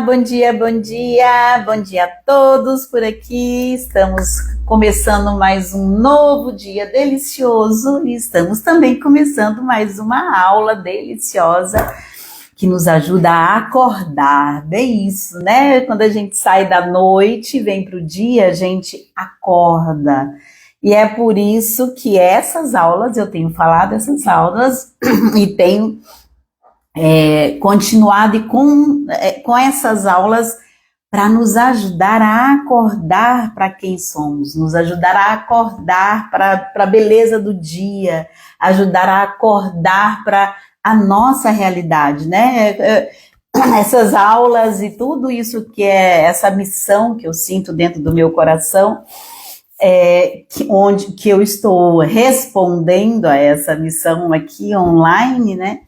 Bom dia a todos por aqui. Estamos começando mais um novo dia delicioso e estamos também começando mais uma aula deliciosa que nos ajuda a acordar. Bem isso, né? Quando a gente sai da noite e vem para o dia, a gente acorda. E é por isso que essas aulas, eu tenho falado essas aulas e tenho continuado com essas aulas para nos ajudar a acordar para quem somos, nos ajudar a acordar para a beleza do dia, ajudar a acordar para a nossa realidade, né? Essas aulas e tudo isso que é essa missão que eu sinto dentro do meu coração, que eu estou respondendo a essa missão aqui online, né?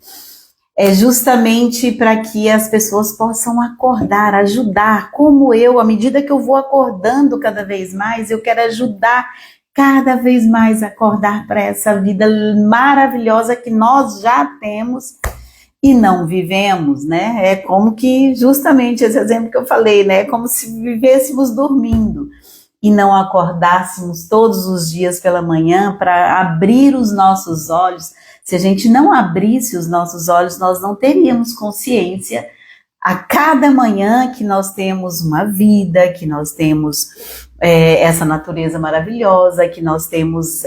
É justamente para que as pessoas possam acordar, ajudar, como eu, à medida que eu vou acordando cada vez mais, eu quero ajudar cada vez mais a acordar para essa vida maravilhosa que nós já temos e não vivemos, né? É como que, justamente esse exemplo que eu falei, né? É como se vivêssemos dormindo e não acordássemos todos os dias pela manhã para abrir os nossos olhos. Se a gente não abrisse os nossos olhos, nós não teríamos consciência a cada manhã que nós temos uma vida, que nós temos essa natureza maravilhosa, que nós temos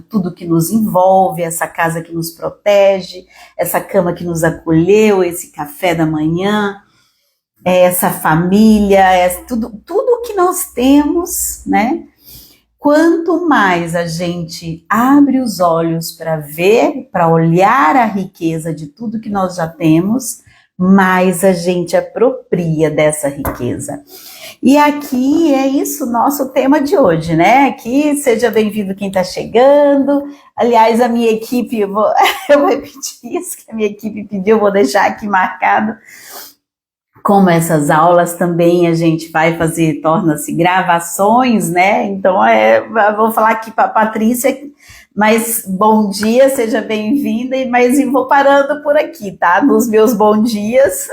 tudo que nos envolve, essa casa que nos protege, essa cama que nos acolheu, esse café da manhã, essa família, tudo que nós temos, né? Quanto mais a gente abre os olhos para ver, para olhar a riqueza de tudo que nós já temos, mais a gente apropria dessa riqueza. E aqui é isso, nosso tema de hoje, né? Aqui, seja bem-vindo quem está chegando. Aliás, a minha equipe, eu vou repetir isso que a minha equipe pediu, eu vou deixar aqui marcado. Como essas aulas também a gente vai fazer, torna-se gravações, né? Então, eu vou falar aqui para a Patrícia, mas bom dia, seja bem-vinda, mas vou parando por aqui, tá? Nos meus bons dias,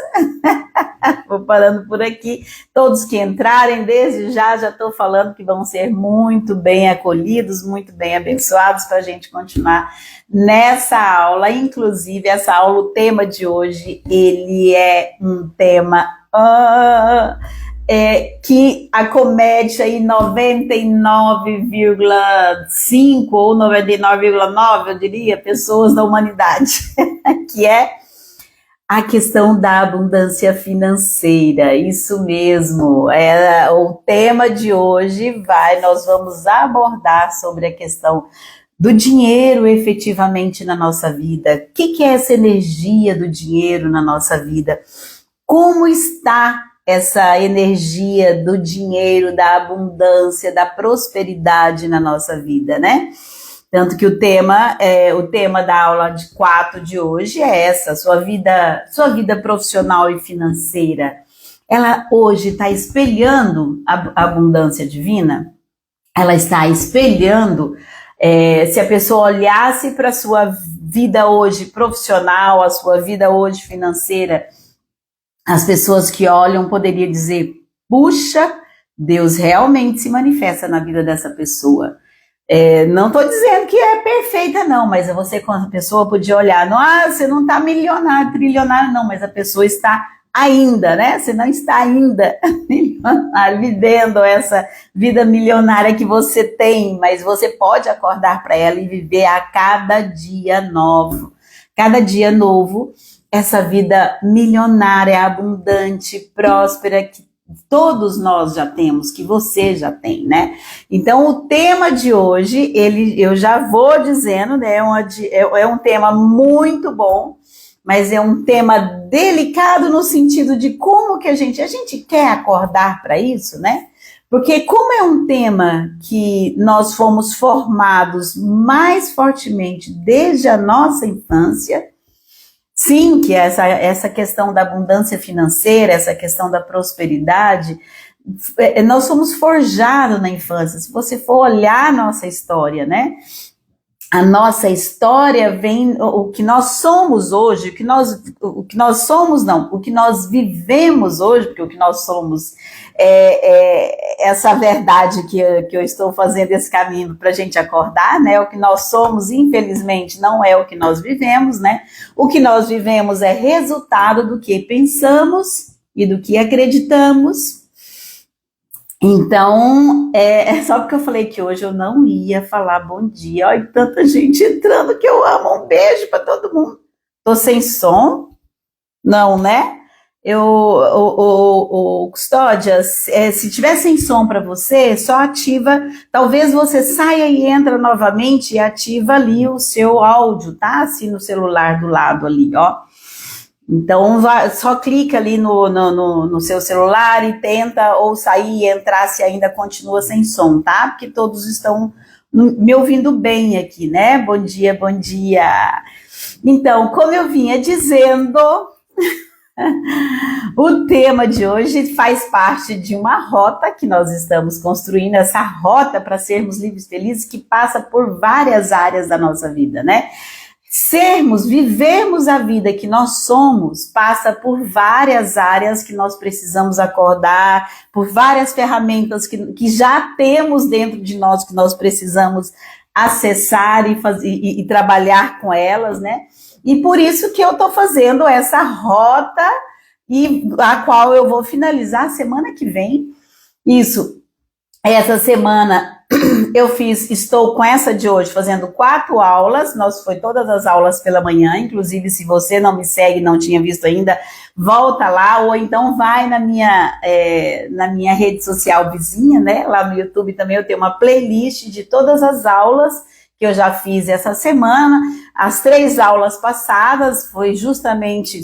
vou parando por aqui. Todos que entrarem, desde já estou falando que vão ser muito bem acolhidos, muito bem abençoados para a gente continuar nessa aula. Inclusive, essa aula, o tema de hoje, ele é um tema que acomete aí 99,5 ou 99,9, eu diria, pessoas da humanidade, que é a questão da abundância financeira. Isso mesmo, o tema de hoje nós vamos abordar sobre a questão do dinheiro efetivamente na nossa vida. O que é essa energia do dinheiro na nossa vida? Como está essa energia do dinheiro, da abundância, da prosperidade na nossa vida, né? Tanto que o tema da aula 4 de hoje é essa, sua vida profissional e financeira. Ela hoje está espelhando a abundância divina? Ela está espelhando, se a pessoa olhasse para a sua vida hoje profissional, a sua vida hoje financeira, as pessoas que olham poderiam dizer, puxa, Deus realmente se manifesta na vida dessa pessoa. Não estou dizendo que é perfeita não, mas você com a pessoa podia olhar, você não está milionário, trilionário não, mas a pessoa está ainda, né? Você não está ainda milionário, vivendo essa vida milionária que você tem, mas você pode acordar para ela e viver a cada dia novo, essa vida milionária, abundante, próspera, que todos nós já temos, que você já tem, né? Então, o tema de hoje, eu já vou dizendo, né? É um tema muito bom, mas é um tema delicado no sentido de como que a gente quer acordar para isso, né? Porque como é um tema que nós fomos formados mais fortemente desde a nossa infância, sim, que essa questão da abundância financeira, essa questão da prosperidade, nós somos forjados na infância. Se você for olhar a nossa história, né? a nossa história vem, o que nós somos hoje, o que nós somos não, o que nós vivemos hoje, porque o que nós somos é essa verdade que eu estou fazendo esse caminho para a gente acordar, né? O que nós somos, infelizmente, não é o que nós vivemos, né? O que nós vivemos é resultado do que pensamos e do que acreditamos. Então, só porque eu falei que hoje eu não ia falar bom dia. Olha, tanta gente entrando que eu amo. Um beijo para todo mundo. Tô sem som? Não, né? Custódia, se tiver sem som para você, só ativa. Talvez você saia e entra novamente e ativa ali o seu áudio, tá? Assim no celular do lado ali, ó. Então, só clica ali no seu celular e tenta ou sair e entrar se ainda continua sem som, tá? Porque todos estão me ouvindo bem aqui, né? Bom dia, bom dia. Então, como eu vinha dizendo, o tema de hoje faz parte de uma rota que nós estamos construindo, essa rota para sermos livres e felizes que passa por várias áreas da nossa vida, né? Vivermos a vida que nós somos, passa por várias áreas que nós precisamos acordar, por várias ferramentas que já temos dentro de nós, que nós precisamos acessar e trabalhar com elas, né? E por isso que eu estou fazendo essa rota, e a qual eu vou finalizar semana que vem. Essa semana estou com essa de hoje fazendo 4 aulas, foi todas as aulas pela manhã, inclusive se você não me segue, não tinha visto ainda, volta lá, ou então vai na minha rede social vizinha, né, lá no YouTube também eu tenho uma playlist de todas as aulas que eu já fiz essa semana. As 3 aulas passadas foi justamente,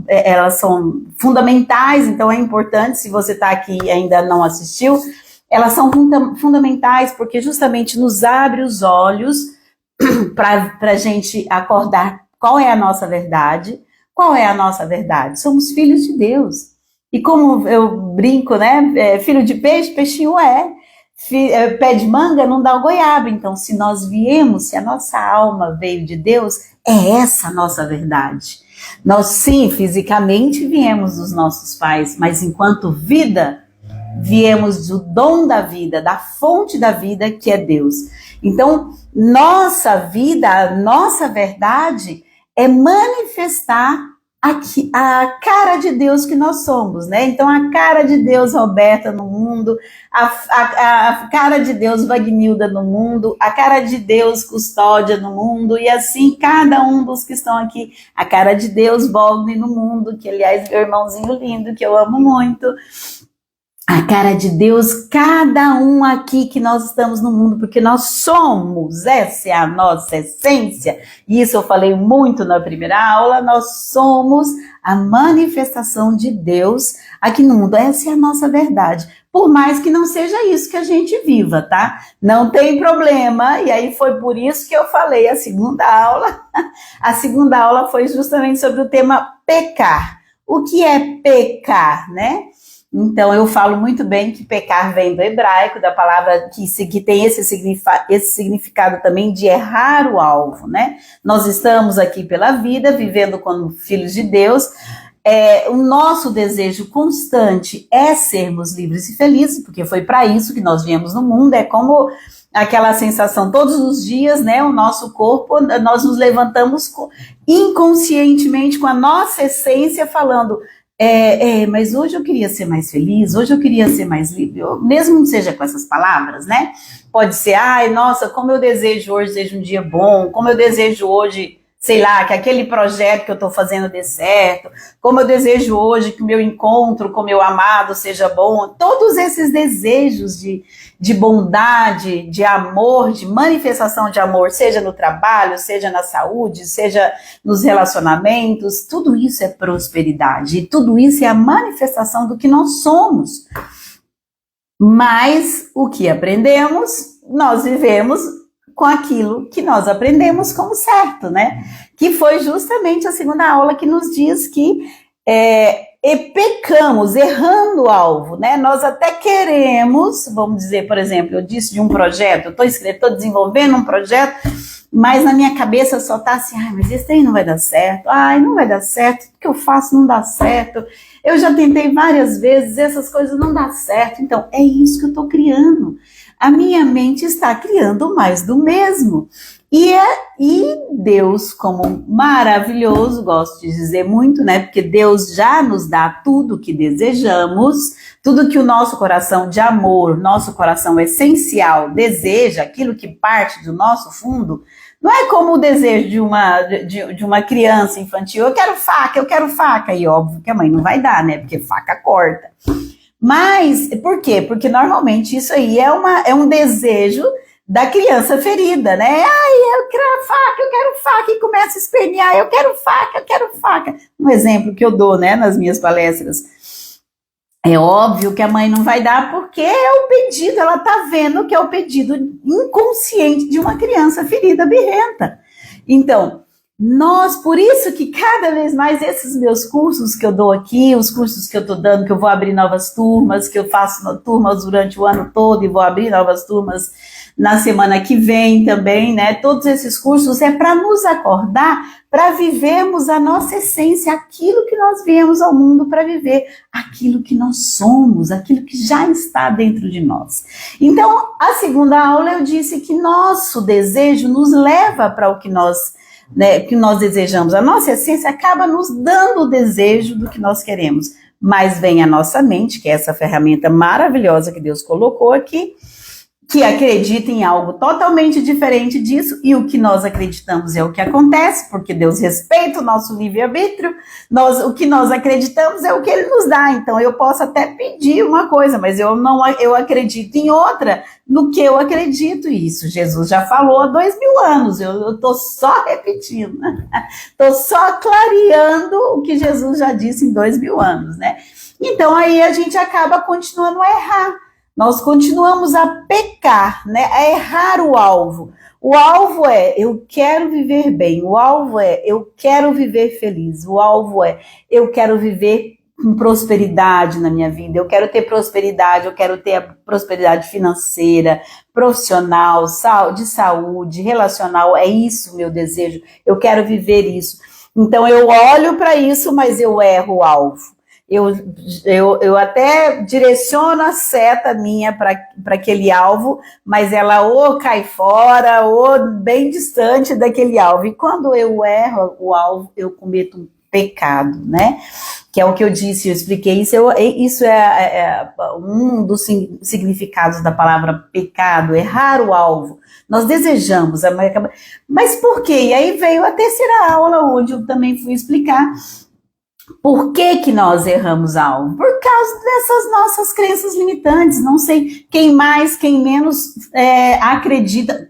elas são fundamentais, então é importante, se você está aqui e ainda não assistiu, elas são fundamentais porque justamente nos abre os olhos para a gente acordar qual é a nossa verdade. Qual é a nossa verdade? Somos filhos de Deus. E como eu brinco, né? Filho de peixe, peixinho é. Pé de manga não dá o goiaba. Então, se a nossa alma veio de Deus, é essa a nossa verdade. Nós, sim, fisicamente viemos dos nossos pais, mas enquanto vida, viemos do dom da vida, da fonte da vida, que é Deus. Então, nossa vida, a nossa verdade é manifestar a cara de Deus que nós somos, né? Então, a cara de Deus Roberta no mundo, a cara de Deus Vagnilda no mundo, a cara de Deus Custódia no mundo, e assim cada um dos que estão aqui, a cara de Deus Bogni no mundo, que aliás, meu irmãozinho lindo, que eu amo muito, a cara de Deus, cada um aqui que nós estamos no mundo, porque nós somos, essa é a nossa essência, e isso eu falei muito na primeira aula, nós somos a manifestação de Deus aqui no mundo, essa é a nossa verdade, por mais que não seja isso que a gente viva, tá? Não tem problema, e aí foi por isso que eu falei a segunda aula foi justamente sobre o tema pecar. O que é pecar, né? Então, eu falo muito bem que pecar vem do hebraico, da palavra que tem esse significado também de errar o alvo, né? Nós estamos aqui pela vida, vivendo como filhos de Deus. O nosso desejo constante é sermos livres e felizes, porque foi para isso que nós viemos no mundo. É como aquela sensação todos os dias, né? O nosso corpo, nós nos levantamos inconscientemente com a nossa essência falando... mas hoje eu queria ser mais feliz, hoje eu queria ser mais livre, mesmo não seja com essas palavras, né? Pode ser, nossa, como eu desejo hoje seja um dia bom, como eu desejo hoje, sei lá, que aquele projeto que eu estou fazendo dê certo, como eu desejo hoje que o meu encontro com o meu amado seja bom, todos esses desejos de bondade, de amor, de manifestação de amor, seja no trabalho, seja na saúde, seja nos relacionamentos, tudo isso é prosperidade, e tudo isso é a manifestação do que nós somos. Mas o que aprendemos, nós vivemos com aquilo que nós aprendemos como certo, né? Que foi justamente a segunda aula que nos diz que pecamos, errando o alvo, né? Nós até queremos, vamos dizer, por exemplo, eu disse de um projeto, eu estou desenvolvendo um projeto mas na minha cabeça só tá assim, ai, mas esse aí não vai dar certo, ai, não vai dar certo, tudo que eu faço não dá certo, eu já tentei várias vezes, essas coisas não dão certo, então é isso que eu tô criando. A minha mente está criando mais do mesmo. E Deus, como maravilhoso, gosto de dizer muito, né? Porque Deus já nos dá tudo que desejamos, tudo que o nosso coração de amor, nosso coração essencial deseja, aquilo que parte do nosso fundo. Não é como o desejo de uma criança infantil, eu quero faca, e óbvio que a mãe não vai dar, né? Porque faca corta. Mas, por quê? Porque normalmente isso aí é um desejo da criança ferida, né? Ai, eu quero faca, e começa a espernear, eu quero faca. Um exemplo que eu dou, né, nas minhas palestras. É óbvio que a mãe não vai dar porque é o pedido, ela tá vendo que é o pedido inconsciente de uma criança ferida, birrenta. Então, por isso que cada vez mais esses meus cursos que eu dou aqui, os cursos que eu tô dando, que eu vou abrir novas turmas, que eu faço turmas durante o ano todo e vou abrir novas turmas na semana que vem também, né? Todos esses cursos é para nos acordar, para vivermos a nossa essência, aquilo que nós viemos ao mundo para viver, aquilo que nós somos, aquilo que já está dentro de nós. Então, a segunda aula eu disse que nosso desejo nos leva para o que nós desejamos. A nossa essência acaba nos dando o desejo do que nós queremos, mas vem a nossa mente, que é essa ferramenta maravilhosa que Deus colocou aqui, que acredita em algo totalmente diferente disso, e o que nós acreditamos é o que acontece, porque Deus respeita o nosso livre-arbítrio, o que nós acreditamos é o que Ele nos dá. Então eu posso até pedir uma coisa, mas eu acredito em outra, no que eu acredito. Isso Jesus já falou há 2000 anos, eu estou só repetindo, estou só clareando o que Jesus já disse em 2000 anos, né? Então aí a gente acaba continuando a errar. Nós continuamos a pecar, né? A errar o alvo. O alvo é, eu quero viver bem. O alvo é, eu quero viver feliz. O alvo é, eu quero viver com prosperidade na minha vida. Eu quero ter prosperidade, eu quero ter a prosperidade financeira, profissional, de saúde, relacional. É isso o meu desejo. Eu quero viver isso. Então eu olho para isso, mas eu erro o alvo. Eu até direciono a seta minha para aquele alvo, mas ela ou cai fora ou bem distante daquele alvo. E quando eu erro o alvo, eu cometo um pecado, né? Que é o que eu disse, eu expliquei isso. Isso é um dos significados da palavra pecado, errar o alvo. Nós desejamos, mas por quê? E aí veio a terceira aula, onde eu também fui explicar por que nós erramos algo? Por causa dessas nossas crenças limitantes. Não sei quem mais, quem menos acredita,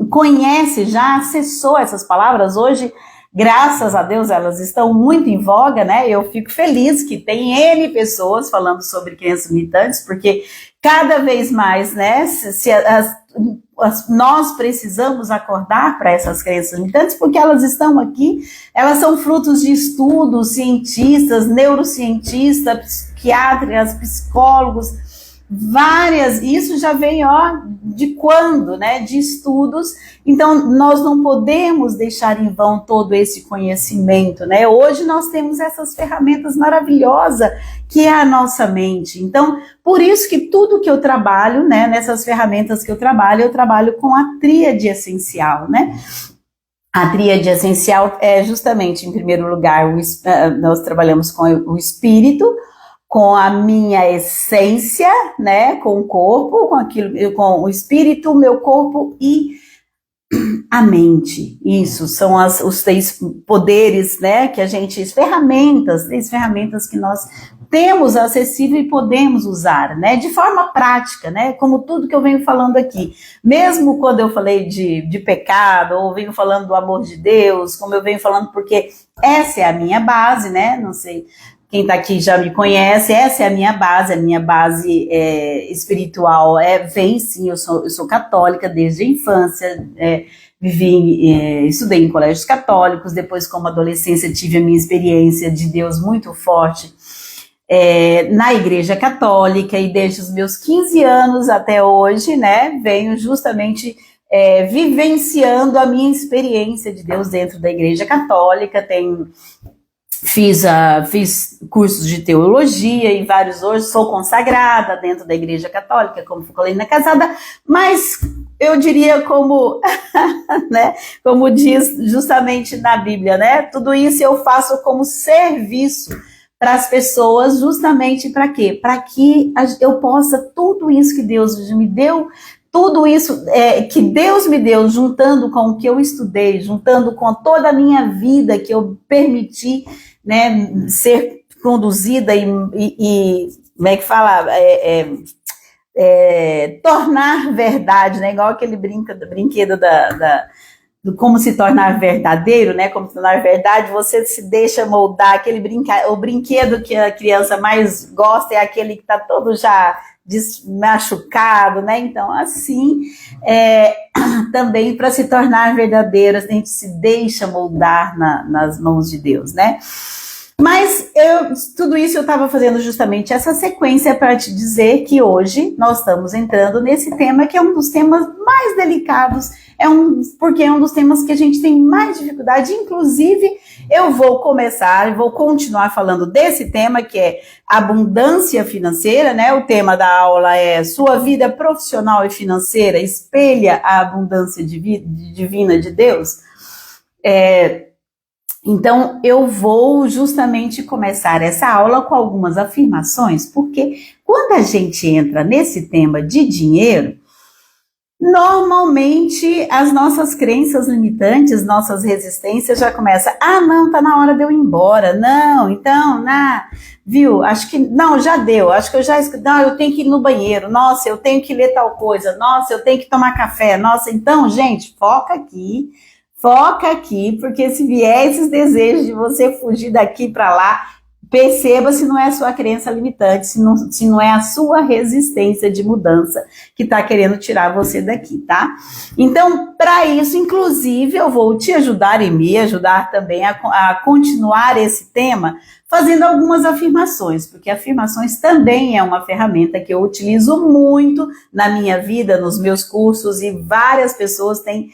conhece, já acessou essas palavras. Hoje, graças a Deus, elas estão muito em voga, né? Eu fico feliz que tem N pessoas falando sobre crenças limitantes, porque cada vez mais, né, nós precisamos acordar para essas crenças limitantes, porque elas estão aqui, elas são frutos de estudos, cientistas, neurocientistas, psiquiatras, psicólogos, isso já vem, de quando, né, de estudos. Então, nós não podemos deixar em vão todo esse conhecimento, né? Hoje nós temos essas ferramentas maravilhosas, que é a nossa mente. Então, por isso que tudo que eu trabalho, né, nessas ferramentas que eu trabalho com a tríade essencial, né? A tríade essencial é justamente, em primeiro lugar, nós trabalhamos com o espírito, com a minha essência, né, com o corpo, com o espírito, o meu corpo e a mente. Isso são os três poderes, né, que três ferramentas que nós temos acessível e podemos usar, né, de forma prática, né, como tudo que eu venho falando aqui. Mesmo quando eu falei de pecado, ou venho falando do amor de Deus, como eu venho falando, porque essa é a minha base, né, não sei, quem está aqui já me conhece, essa é a minha base espiritual vem sim, eu sou católica desde a infância, estudei em colégios católicos, depois como adolescência tive a minha experiência de Deus muito forte na Igreja Católica, e desde os meus 15 anos até hoje, né, venho justamente vivenciando a minha experiência de Deus dentro da Igreja Católica. Fiz cursos de teologia e vários hoje, sou consagrada dentro da Igreja Católica, como Colina Casada, mas eu diria como, né, como diz justamente na Bíblia, né, tudo isso eu faço como serviço para as pessoas, justamente para quê? Para que eu possa, tudo isso que Deus me deu, tudo isso que Deus me deu, juntando com o que eu estudei, juntando com toda a minha vida que eu permiti, né, ser conduzida e como é que fala? Tornar verdade, né? Igual aquele brinquedo do como se tornar verdadeiro, né? Como se tornar verdade, você se deixa moldar, o brinquedo que a criança mais gosta é aquele que está todo já machucado, né? Então, assim, também para se tornar verdadeiro, a gente se deixa moldar nas mãos de Deus, né? Mas tudo isso eu estava fazendo justamente essa sequência para te dizer que hoje nós estamos entrando nesse tema que é um dos temas mais delicados, porque é um dos temas que a gente tem mais dificuldade. Inclusive, eu vou continuar falando desse tema, que é abundância financeira, né? O tema da aula é sua vida profissional e financeira espelha a abundância divina de Deus. Então, eu vou justamente começar essa aula com algumas afirmações, porque quando a gente entra nesse tema de dinheiro, normalmente as nossas crenças limitantes, nossas resistências já começam, não, tá na hora de eu ir embora, não, então, viu, acho que, não, já deu, acho que eu tenho que ir no banheiro, nossa, eu tenho que ler tal coisa, nossa, eu tenho que tomar café, nossa, então, gente, foca aqui, porque se vier esses desejos de você fugir daqui para lá, perceba se não é a sua crença limitante, se não é a sua resistência de mudança que está querendo tirar você daqui, tá? Então, para isso, inclusive, eu vou te ajudar e me ajudar também a continuar esse tema, fazendo algumas afirmações, porque afirmações também é uma ferramenta que eu utilizo muito na minha vida, nos meus cursos, e várias pessoas têm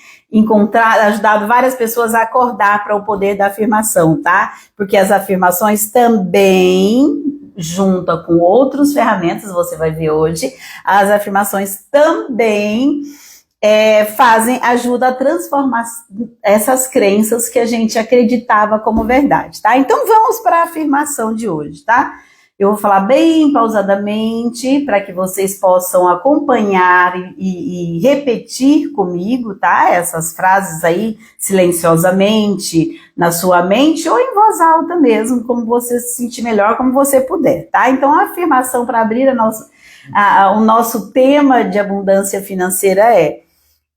ajudado várias pessoas a acordar para o poder da afirmação, tá? Porque as afirmações também, junto com outras ferramentas, você vai ver hoje, as afirmações também ajudam a transformar essas crenças que a gente acreditava como verdade, tá? Então vamos para a afirmação de hoje, tá? Eu vou falar bem pausadamente para que vocês possam acompanhar e repetir comigo, tá? Essas frases aí silenciosamente na sua mente ou em voz alta mesmo, como você se sentir melhor, como você puder, tá? Então a afirmação para abrir o nosso tema de abundância financeira é: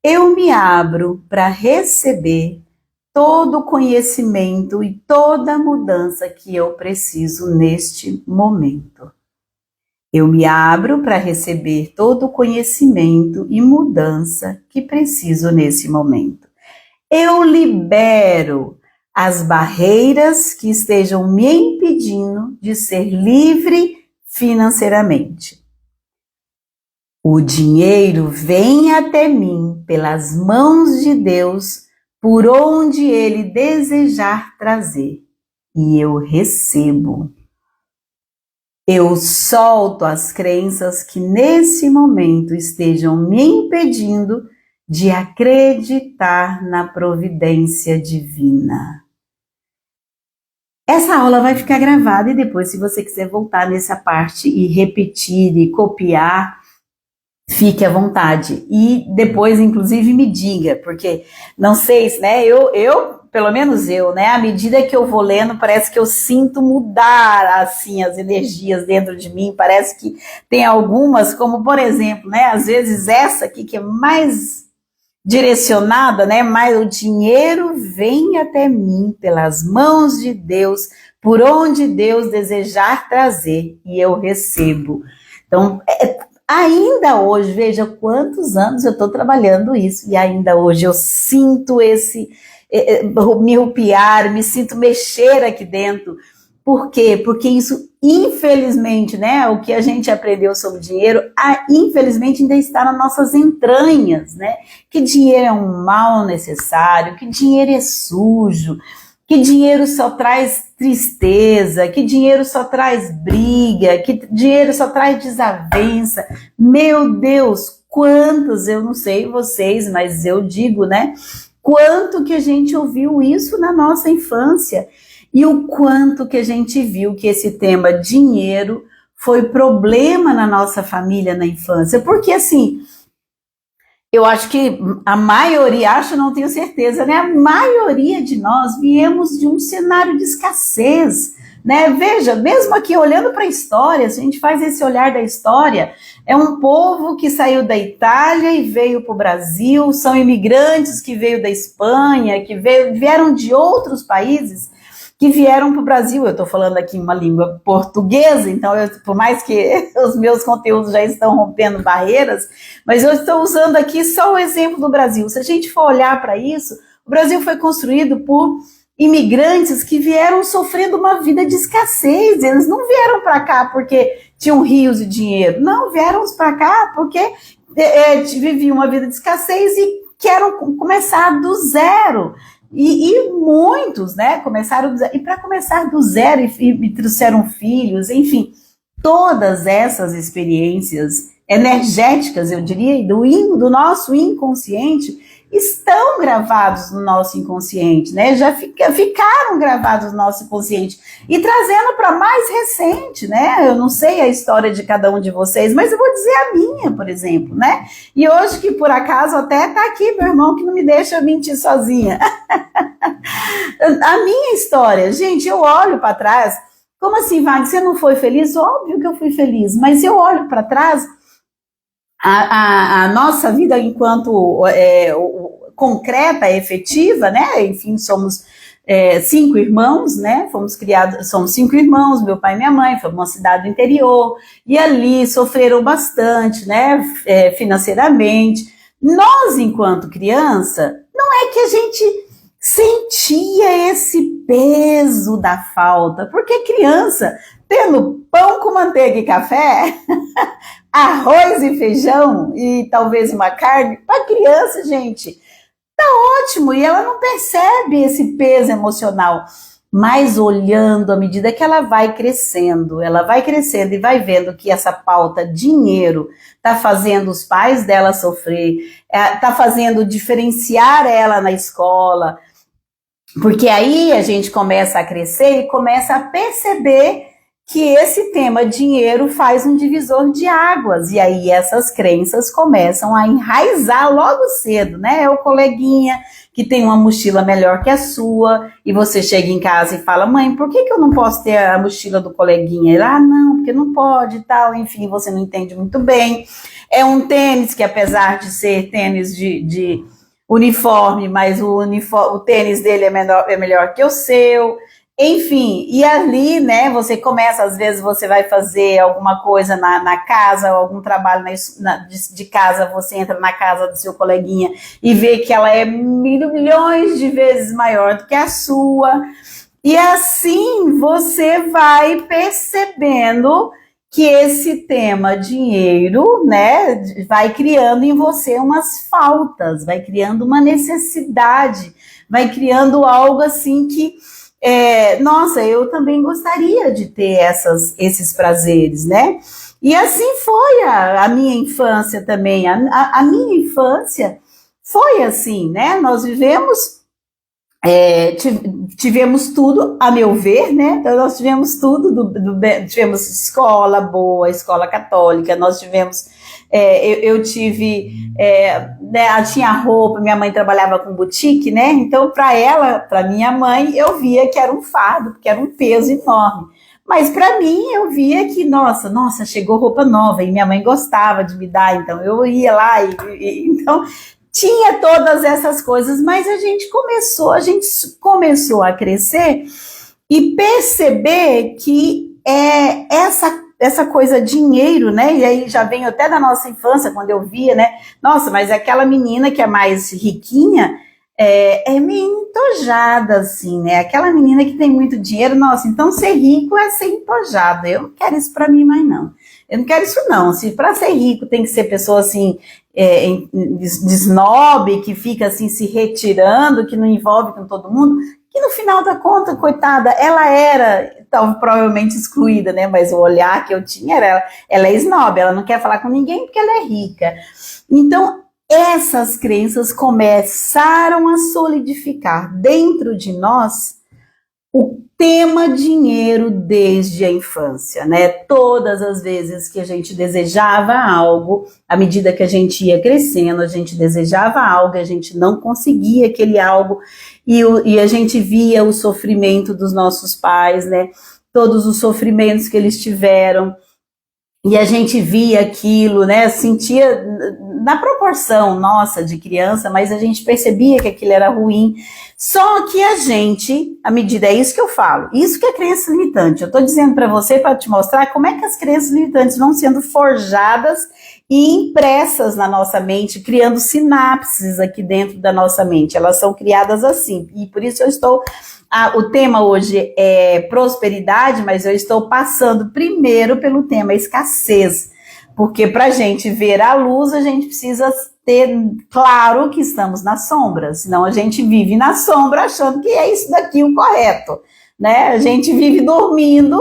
eu me abro para receber todo o conhecimento e toda a mudança que eu preciso neste momento. Eu me abro para receber todo o conhecimento e mudança que preciso nesse momento. Eu libero as barreiras que estejam me impedindo de ser livre financeiramente. O dinheiro vem até mim pelas mãos de Deus, por onde Ele desejar trazer, e eu recebo. Eu solto as crenças que nesse momento estejam me impedindo de acreditar na providência divina. Essa aula vai ficar gravada e depois, se você quiser voltar nessa parte e repetir e copiar, fique à vontade. E depois, inclusive, me diga, porque não sei se, né, pelo menos eu, né, à medida que eu vou lendo, parece que eu sinto mudar, assim, as energias dentro de mim, parece que tem algumas, como, por exemplo, né, às vezes essa aqui, que é mais direcionada, né, mas o dinheiro vem até mim pelas mãos de Deus, por onde Deus desejar trazer, e eu recebo. Então, ainda hoje, veja quantos anos eu estou trabalhando isso, e ainda hoje eu sinto me arrepiar, me sinto mexer aqui dentro, Por quê? Porque isso, infelizmente, né, o que a gente aprendeu sobre dinheiro, infelizmente ainda está nas nossas entranhas, né? Que dinheiro é um mal necessário, que dinheiro é sujo, que dinheiro só traz tristeza, que dinheiro só traz briga, que dinheiro só traz desavença. Meu Deus, quantos, eu não sei vocês, mas eu digo, né? Quanto que a gente ouviu isso na nossa infância e o quanto que a gente viu que esse tema dinheiro foi problema na nossa família na infância. Porque assim, eu acho que a maioria, não tenho certeza, né? A maioria de nós viemos de um cenário de escassez, né? Veja, mesmo aqui olhando para a história, se a gente faz esse olhar da história, é um povo que saiu da Itália e veio para o Brasil, são imigrantes que veio da Espanha, que vieram de outros países, que vieram para o Brasil. Eu estou falando aqui uma língua portuguesa, então por mais que os meus conteúdos já estão rompendo barreiras, mas eu estou usando aqui só o exemplo do Brasil. Se a gente for olhar para isso, o Brasil foi construído por imigrantes que vieram sofrendo uma vida de escassez. Eles não vieram para cá porque tinham rios de dinheiro, não, vieram para cá porque viviam uma vida de escassez e querem começar do zero. E muitos, né, começaram do zero. E para começar do zero e trouxeram filhos, enfim, todas essas experiências energéticas, eu diria, do nosso inconsciente, estão gravados no nosso inconsciente, né? Já ficaram gravados no nosso inconsciente. E trazendo para mais recente, né? Eu não sei a história de cada um de vocês, mas eu vou dizer a minha, por exemplo, né? E hoje, que por acaso até tá aqui meu irmão, que não me deixa mentir sozinha. A minha história, gente, eu olho para trás, como assim, Wagner, você não foi feliz? Óbvio que eu fui feliz, mas eu olho para trás, a nossa vida enquanto concreta, efetiva, né? Enfim, somos 5 irmãos, né? Somos 5 irmãos, meu pai e minha mãe, foi uma cidade do interior, e ali sofreram bastante, né? Financeiramente. Nós, enquanto criança, não é que a gente sentia esse peso da falta, porque criança, tendo pão com manteiga e café, arroz e feijão e talvez uma carne, para criança, gente, tá ótimo, e ela não percebe esse peso emocional. Mas olhando, à medida que ela vai crescendo e vai vendo que essa pauta dinheiro tá fazendo os pais dela sofrer, tá fazendo diferenciar ela na escola, porque aí a gente começa a crescer e começa a perceber que esse tema dinheiro faz um divisor de águas, e aí essas crenças começam a enraizar logo cedo, né? É o coleguinha que tem uma mochila melhor que a sua, e você chega em casa e fala, mãe, por que eu não posso ter a mochila do coleguinha? Ele, não, porque não pode e tal, enfim, você não entende muito bem. É um tênis que, apesar de ser tênis de uniforme, mas o tênis dele é melhor que o seu. Enfim, e ali, né, você começa, às vezes você vai fazer alguma coisa na casa, algum trabalho de casa, você entra na casa do seu coleguinha e vê que ela é milhões de vezes maior do que a sua, e assim você vai percebendo que esse tema dinheiro, né, vai criando em você umas faltas, vai criando uma necessidade, vai criando algo assim que nossa, eu também gostaria de ter esses prazeres, né? E assim foi a minha infância também. A minha infância foi assim, né? Nós tivemos tudo, a meu ver, né? Então, nós tivemos tudo, tivemos escola boa, escola católica, nós tivemos... eu tive, né, tinha roupa, minha mãe trabalhava com boutique, né, então para minha mãe, eu via que era um fardo, que era um peso enorme, mas para mim, eu via que, nossa, chegou roupa nova, e minha mãe gostava de me dar, então eu ia lá, então tinha todas essas coisas, mas a gente começou a crescer e perceber que essa coisa dinheiro, né, e aí já vem até da nossa infância, quando eu via, né, nossa, mas aquela menina que é mais riquinha, é meio entojada, assim, né? Aquela menina que tem muito dinheiro, nossa, então ser rico é ser entojado. Eu não quero isso pra mim mais, não. Eu não quero isso, não. Se pra ser rico tem que ser pessoa, assim, de snob, que fica, assim, se retirando, que não envolve com todo mundo, que no final da conta, coitada, ela era, então, provavelmente excluída, né? Mas o olhar que eu tinha era, ela é snob, ela não quer falar com ninguém porque ela é rica. Então, essas crenças começaram a solidificar dentro de nós o tema dinheiro desde a infância, né? Todas as vezes que a gente desejava algo, à medida que a gente ia crescendo, a gente desejava algo, a gente não conseguia aquele algo, e a gente via o sofrimento dos nossos pais, né? Todos os sofrimentos que eles tiveram, e a gente via aquilo, né, sentia na proporção nossa de criança, mas a gente percebia que aquilo era ruim. Só que a gente, à medida, é isso que eu falo, isso que é crença limitante. Eu estou dizendo para você, para te mostrar como é que as crenças limitantes vão sendo forjadas e impressas na nossa mente, criando sinapses aqui dentro da nossa mente. Elas são criadas assim, e por isso eu estou... o tema hoje é prosperidade, mas eu estou passando primeiro pelo tema escassez, porque para a gente ver a luz, a gente precisa ter claro que estamos na sombra, senão a gente vive na sombra achando que é isso daqui o correto, né? A gente vive dormindo,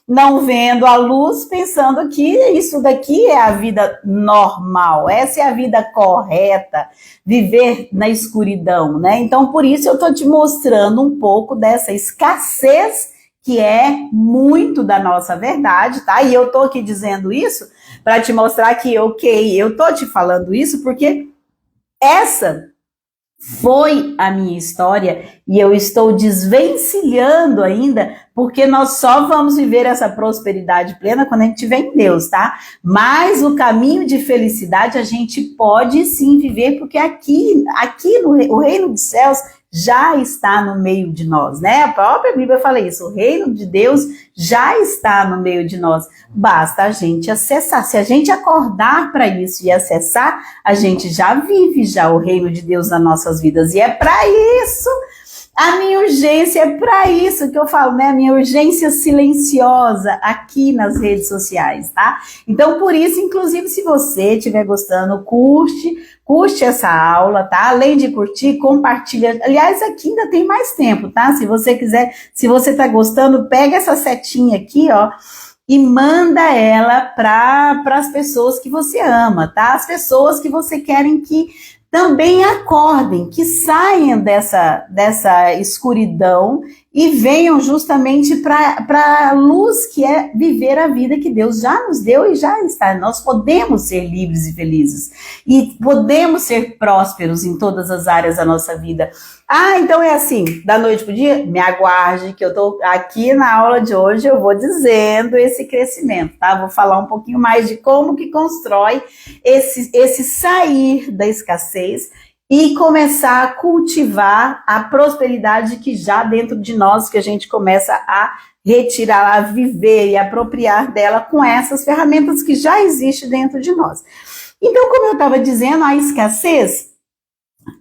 não vendo a luz, pensando que isso daqui é a vida normal, essa é a vida correta, viver na escuridão, né? Então, por isso eu estou te mostrando um pouco dessa escassez, que é muito da nossa verdade, tá? E eu estou aqui dizendo isso para te mostrar que, ok, eu estou te falando isso porque essa foi a minha história e eu estou desvencilhando ainda, porque nós só vamos viver essa prosperidade plena quando a gente estiver em Deus, tá? Mas o caminho de felicidade a gente pode sim viver, porque aqui o reino dos céus já está no meio de nós, né? A própria Bíblia fala isso, o reino de Deus já está no meio de nós, basta a gente acessar. Se a gente acordar para isso e acessar, a gente já vive já o reino de Deus nas nossas vidas, e é para isso a minha urgência, é para isso que eu falo, né? A minha urgência silenciosa aqui nas redes sociais, tá? Então, por isso, inclusive, se você estiver gostando, curte essa aula, tá? Além de curtir, compartilha. Aliás, aqui ainda tem mais tempo, tá? Se você quiser, se você tá gostando, pega essa setinha aqui, ó, e manda ela para as pessoas que você ama, tá? As pessoas que você querem que também acordem, que saiam dessa escuridão e venham justamente para a luz, que é viver a vida que Deus já nos deu e já está. Nós podemos ser livres e felizes e podemos ser prósperos em todas as áreas da nossa vida. Então é assim, da noite pro dia? Me aguarde, que eu tô aqui na aula de hoje, eu vou dizendo esse crescimento, tá? Vou falar um pouquinho mais de como que constrói esse sair da escassez e começar a cultivar a prosperidade que já dentro de nós, que a gente começa a retirar, a viver e apropriar dela com essas ferramentas que já existem dentro de nós. Então, como eu estava dizendo, a escassez,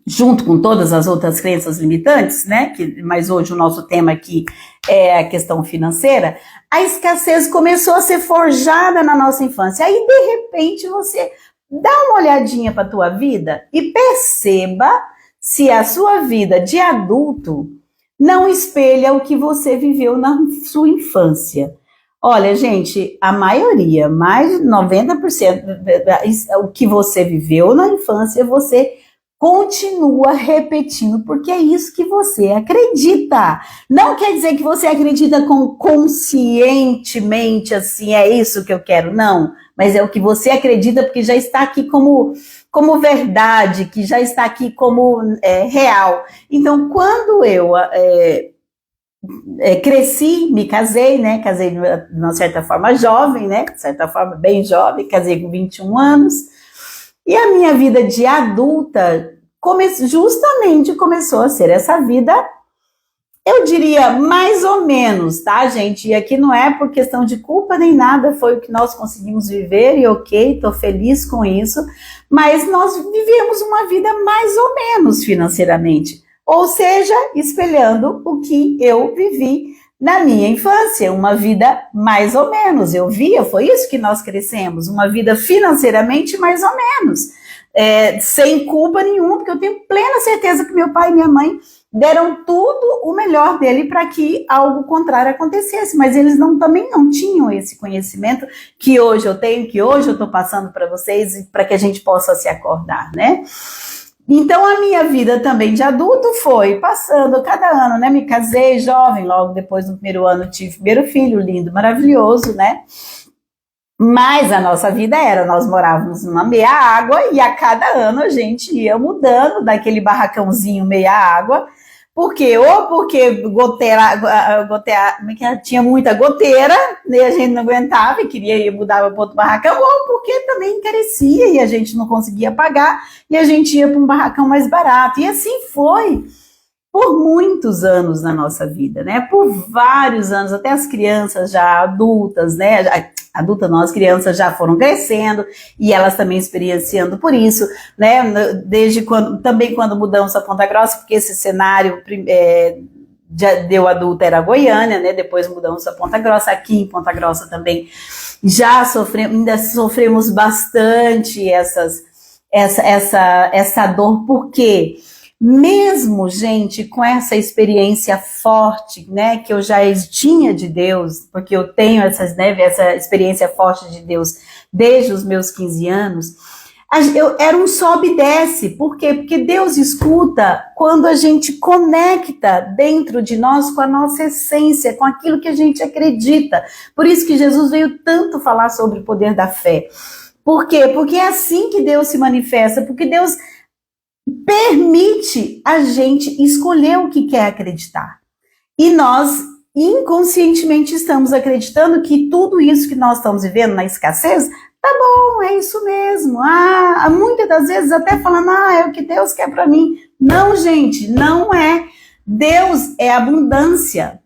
junto com todas as outras crenças limitantes, né? Mas hoje o nosso tema aqui é a questão financeira. A escassez começou a ser forjada na nossa infância. Aí, de repente, você dá uma olhadinha para a tua vida e perceba se a sua vida de adulto não espelha o que você viveu na sua infância. Olha, gente, a maioria, mais de 90%, o que você viveu na infância, você continua repetindo, porque é isso que você acredita. Não quer dizer que você acredita conscientemente, assim, é isso que eu quero, não. Mas é o que você acredita, porque já está aqui como verdade, que já está aqui como real. Então, quando eu cresci, me casei, né? Casei de uma certa forma jovem, né? De certa forma bem jovem, casei com 21 anos. E a minha vida de adulta justamente começou a ser essa vida, eu diria, mais ou menos, tá, gente? E aqui não é por questão de culpa nem nada, foi o que nós conseguimos viver e ok, tô feliz com isso, mas nós vivemos uma vida mais ou menos financeiramente. ou seja, espelhando o que eu vivi na minha infância, uma vida mais ou menos, eu via, foi isso que nós crescemos, uma vida financeiramente mais ou menos, sem culpa nenhuma, porque eu tenho plena certeza que meu pai e minha mãe deram tudo o melhor dele para que algo contrário acontecesse, mas eles também não tinham esse conhecimento que hoje eu tenho, que hoje eu estou passando para vocês, para que a gente possa se acordar, né? Então a minha vida também de adulto foi passando cada ano, né? Me casei jovem, logo depois do primeiro ano tive o primeiro filho, lindo, maravilhoso, né? Mas a nossa vida nós morávamos numa meia água e a cada ano a gente ia mudando daquele barracãozinho meia água, porque tinha muita goteira, né, a gente não aguentava e queria ir mudar para outro barracão, ou porque também encarecia e a gente não conseguia pagar e a gente ia para um barracão mais barato. E assim foi por muitos anos na nossa vida, né? Por vários anos, até as crianças já adultas, né? As crianças já foram crescendo e elas também experienciando por isso, né? Desde quando mudamos a Ponta Grossa, porque esse cenário deu adulta era Goiânia, né? Depois mudamos a Ponta Grossa, aqui em Ponta Grossa também ainda sofremos bastante essa dor, por quê? Mesmo, gente, com essa experiência forte, né, que eu já tinha de Deus, porque eu tenho essa experiência forte de Deus desde os meus 15 anos, era um sobe e desce. Por quê? Porque Deus escuta quando a gente conecta dentro de nós com a nossa essência, com aquilo que a gente acredita. Por isso que Jesus veio tanto falar sobre o poder da fé. Por quê? Porque é assim que Deus se manifesta, porque Deus permite a gente escolher o que quer acreditar. E nós, inconscientemente, estamos acreditando que tudo isso que nós estamos vivendo na escassez, tá bom, é isso mesmo. Muitas das vezes até falando, é o que Deus quer para mim. Não, gente, não é. Deus é abundância.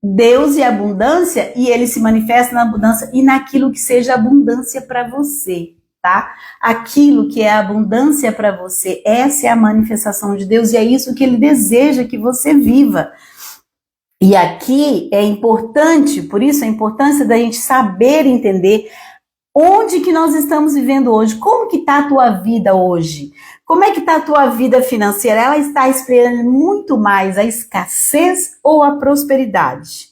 Deus é abundância e ele se manifesta na abundância e naquilo que seja abundância para você. Tá? Aquilo que é abundância para você, essa é a manifestação de Deus e é isso que ele deseja que você viva. E aqui é importante, por isso a importância da gente saber entender onde que nós estamos vivendo hoje, como que está a tua vida hoje, como é que está a tua vida financeira, ela está esperando muito mais a escassez ou a prosperidade?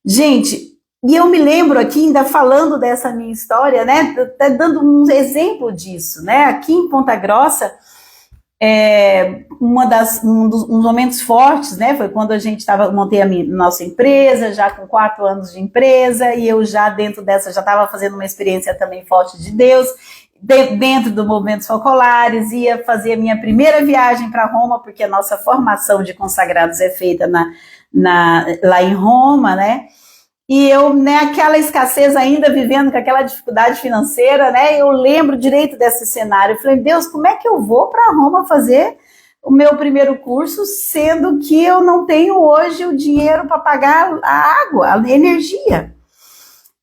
Gente, e eu me lembro aqui, ainda falando dessa minha história, né, dando um exemplo disso, né, aqui em Ponta Grossa, um dos momentos fortes, né, foi quando a gente montei a nossa empresa, já com 4 anos de empresa, e eu já dentro dessa, já estava fazendo uma experiência também forte de Deus, dentro do Movimentos Focolares, ia fazer a minha primeira viagem para Roma, porque a nossa formação de consagrados é feita lá em Roma, né, e eu, né, aquela escassez ainda, vivendo com aquela dificuldade financeira, né, eu lembro direito desse cenário. Eu falei, Deus, como é que eu vou para Roma fazer o meu primeiro curso, sendo que eu não tenho hoje o dinheiro para pagar a água, a energia?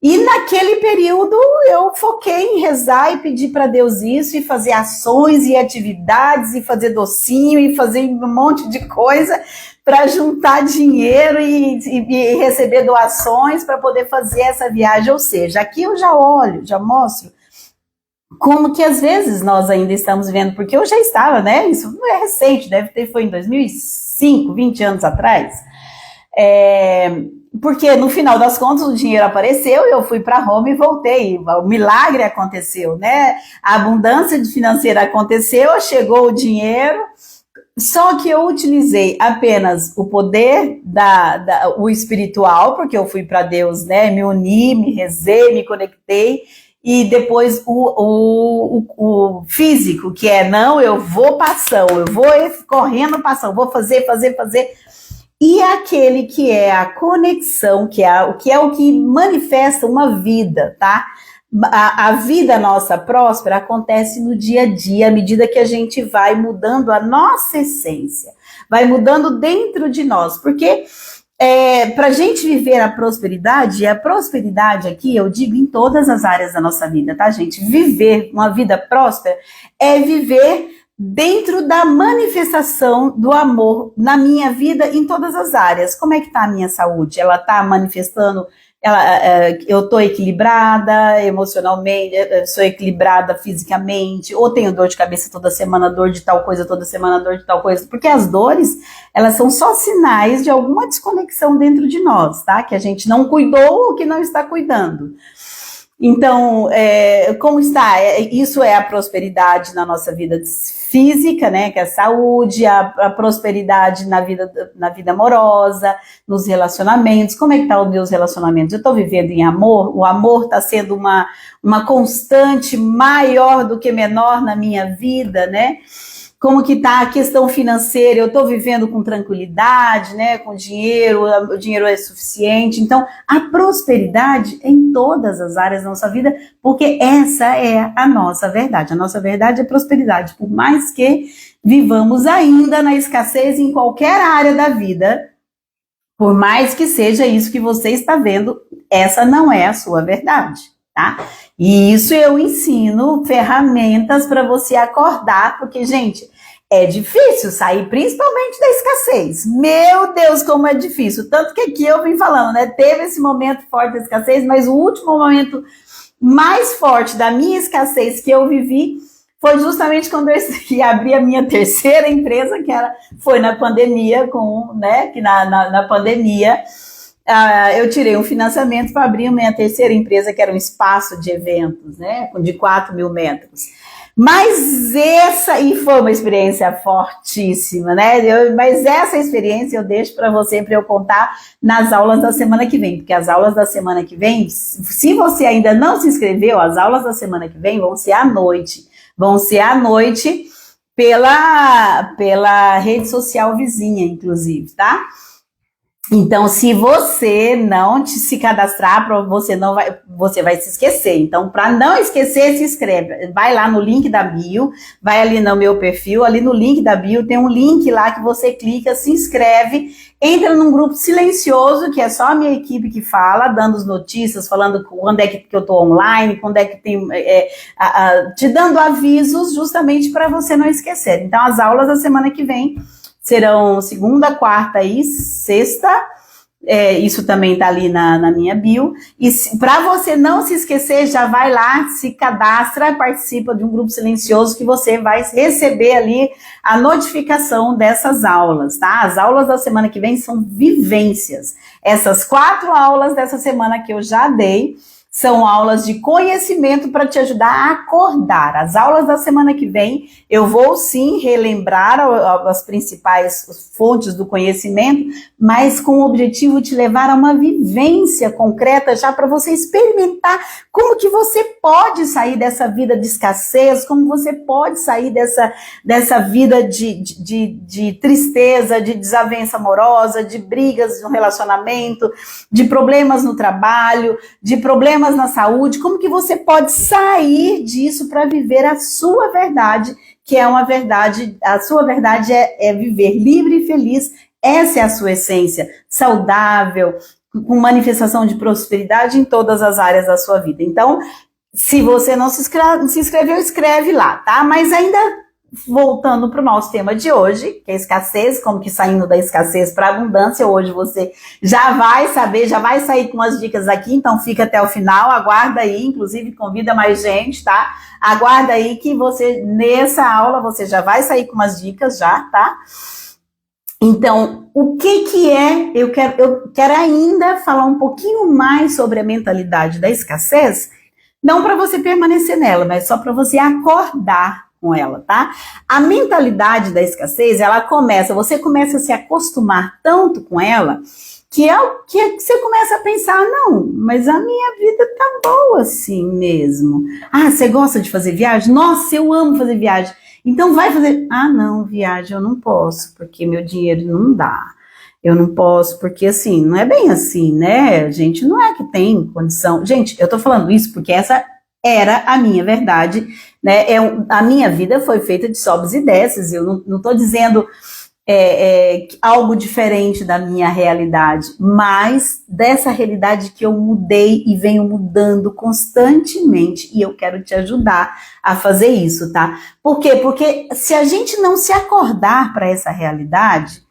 E naquele período eu foquei em rezar e pedir para Deus isso, e fazer ações e atividades, e fazer docinho, e fazer um monte de coisa para juntar dinheiro e receber doações para poder fazer essa viagem. Ou seja, aqui eu já olho, já mostro como que às vezes nós ainda estamos vendo, porque eu já estava, né, isso não é recente, foi em 2005, 20 anos atrás, porque no final das contas o dinheiro apareceu e eu fui para Roma e voltei, o milagre aconteceu, né, a abundância financeira aconteceu, chegou o dinheiro. Só que eu utilizei apenas o poder o espiritual, porque eu fui para Deus, né? Me uni, me rezei, me conectei, e depois o físico, que não, eu vou para ação, eu vou correndo para ação, vou fazer. E aquele que é a conexão, que é o que manifesta uma vida, tá? A vida nossa próspera acontece no dia a dia, à medida que a gente vai mudando a nossa essência, vai mudando dentro de nós, porque para a gente viver a prosperidade aqui, eu digo em todas as áreas da nossa vida, tá, gente? Viver uma vida próspera é viver dentro da manifestação do amor na minha vida em todas as áreas. Como é que está a minha saúde? Ela está manifestando, eu estou equilibrada emocionalmente, sou equilibrada fisicamente, ou tenho dor de cabeça toda semana, dor de tal coisa toda semana, dor de tal coisa, porque as dores, elas são só sinais de alguma desconexão dentro de nós, tá? Que a gente não cuidou ou que não está cuidando. Então, como está? Isso é a prosperidade na nossa vida física, né? Que é a saúde, a prosperidade na vida amorosa, nos relacionamentos. Como é que estão os meus relacionamentos? Eu estou vivendo em amor? O amor está sendo uma constante maior do que menor na minha vida, né? Como que está a questão financeira? Eu estou vivendo com tranquilidade, né? Com dinheiro, o dinheiro é suficiente. Então, a prosperidade em todas as áreas da nossa vida, porque essa é a nossa verdade. A nossa verdade é prosperidade. Por mais que vivamos ainda na escassez em qualquer área da vida, por mais que seja isso que você está vendo, essa não é a sua verdade, tá? E isso eu ensino ferramentas para você acordar, porque, gente, é difícil sair, principalmente da escassez. Meu Deus, como é difícil. Tanto que aqui eu vim falando, né? Teve esse momento forte da escassez, mas o último momento mais forte da minha escassez que eu vivi foi justamente quando eu abri a minha terceira empresa, foi na pandemia, que na pandemia eu tirei um financiamento para abrir a minha terceira empresa, que era um espaço de eventos, né, de 4.000 metros. Mas e foi uma experiência fortíssima, né? Mas essa experiência eu deixo para você, para eu contar nas aulas da semana que vem, porque as aulas da semana que vem, se você ainda não se inscreveu, as aulas da semana que vem vão ser à noite. Vão ser à noite pela rede social vizinha, inclusive, tá? Então, se você não se cadastrar, você vai se esquecer. Então, para não esquecer, se inscreve. Vai lá no link da bio, vai ali no meu perfil, ali no link da bio tem um link lá que você clica, se inscreve, entra num grupo silencioso, que é só a minha equipe que fala, dando as notícias, falando quando é que eu tô online, quando é que tem, te dando avisos justamente para você não esquecer. Então, as aulas da semana que vem serão segunda, quarta e sexta, isso também tá ali na minha bio, e para você não se esquecer, já vai lá, se cadastra, participa de um grupo silencioso que você vai receber ali a notificação dessas aulas, tá? As aulas da semana que vem são vivências. Essas 4 aulas dessa semana que eu já dei, são aulas de conhecimento para te ajudar a acordar. As aulas da semana que vem, eu vou sim relembrar as principais fontes do conhecimento, mas com o objetivo de te levar a uma vivência concreta já para você experimentar como que você pode sair dessa vida de escassez, como você pode sair dessa vida de tristeza, de desavença amorosa, de brigas no relacionamento, de problemas no trabalho, de problemas na saúde, como que você pode sair disso para viver a sua verdade, que é uma verdade, a sua verdade é viver livre e feliz, essa é a sua essência, saudável, com manifestação de prosperidade em todas as áreas da sua vida. Então, se você não se inscreveu, escreve lá, tá? Mas ainda voltando para o nosso tema de hoje, que é escassez, como que saindo da escassez para abundância, hoje você já vai saber, já vai sair com as dicas aqui, então fica até o final, aguarda aí, inclusive convida mais gente, tá? Aguarda aí que você, nessa aula, você já vai sair com umas dicas já, tá? Então, o que é, eu quero ainda falar um pouquinho mais sobre a mentalidade da escassez, não para você permanecer nela, mas só para você acordar com ela, tá? A mentalidade da escassez, você começa a se acostumar tanto com ela, que você começa a pensar, não, mas a minha vida tá boa assim mesmo. Ah, você gosta de fazer viagem? Nossa, eu amo fazer viagem. Então vai fazer. Ah, não, viagem eu não posso, porque meu dinheiro não dá. Eu não posso, porque assim, não é bem assim, né? A gente não é que tem condição. Gente, eu tô falando isso porque essa era a minha verdade, né? A minha vida foi feita de sobes e desces, eu não tô dizendo algo diferente da minha realidade, mas dessa realidade que eu mudei e venho mudando constantemente, e eu quero te ajudar a fazer isso, tá? Por quê? Porque se a gente não se acordar para essa realidade,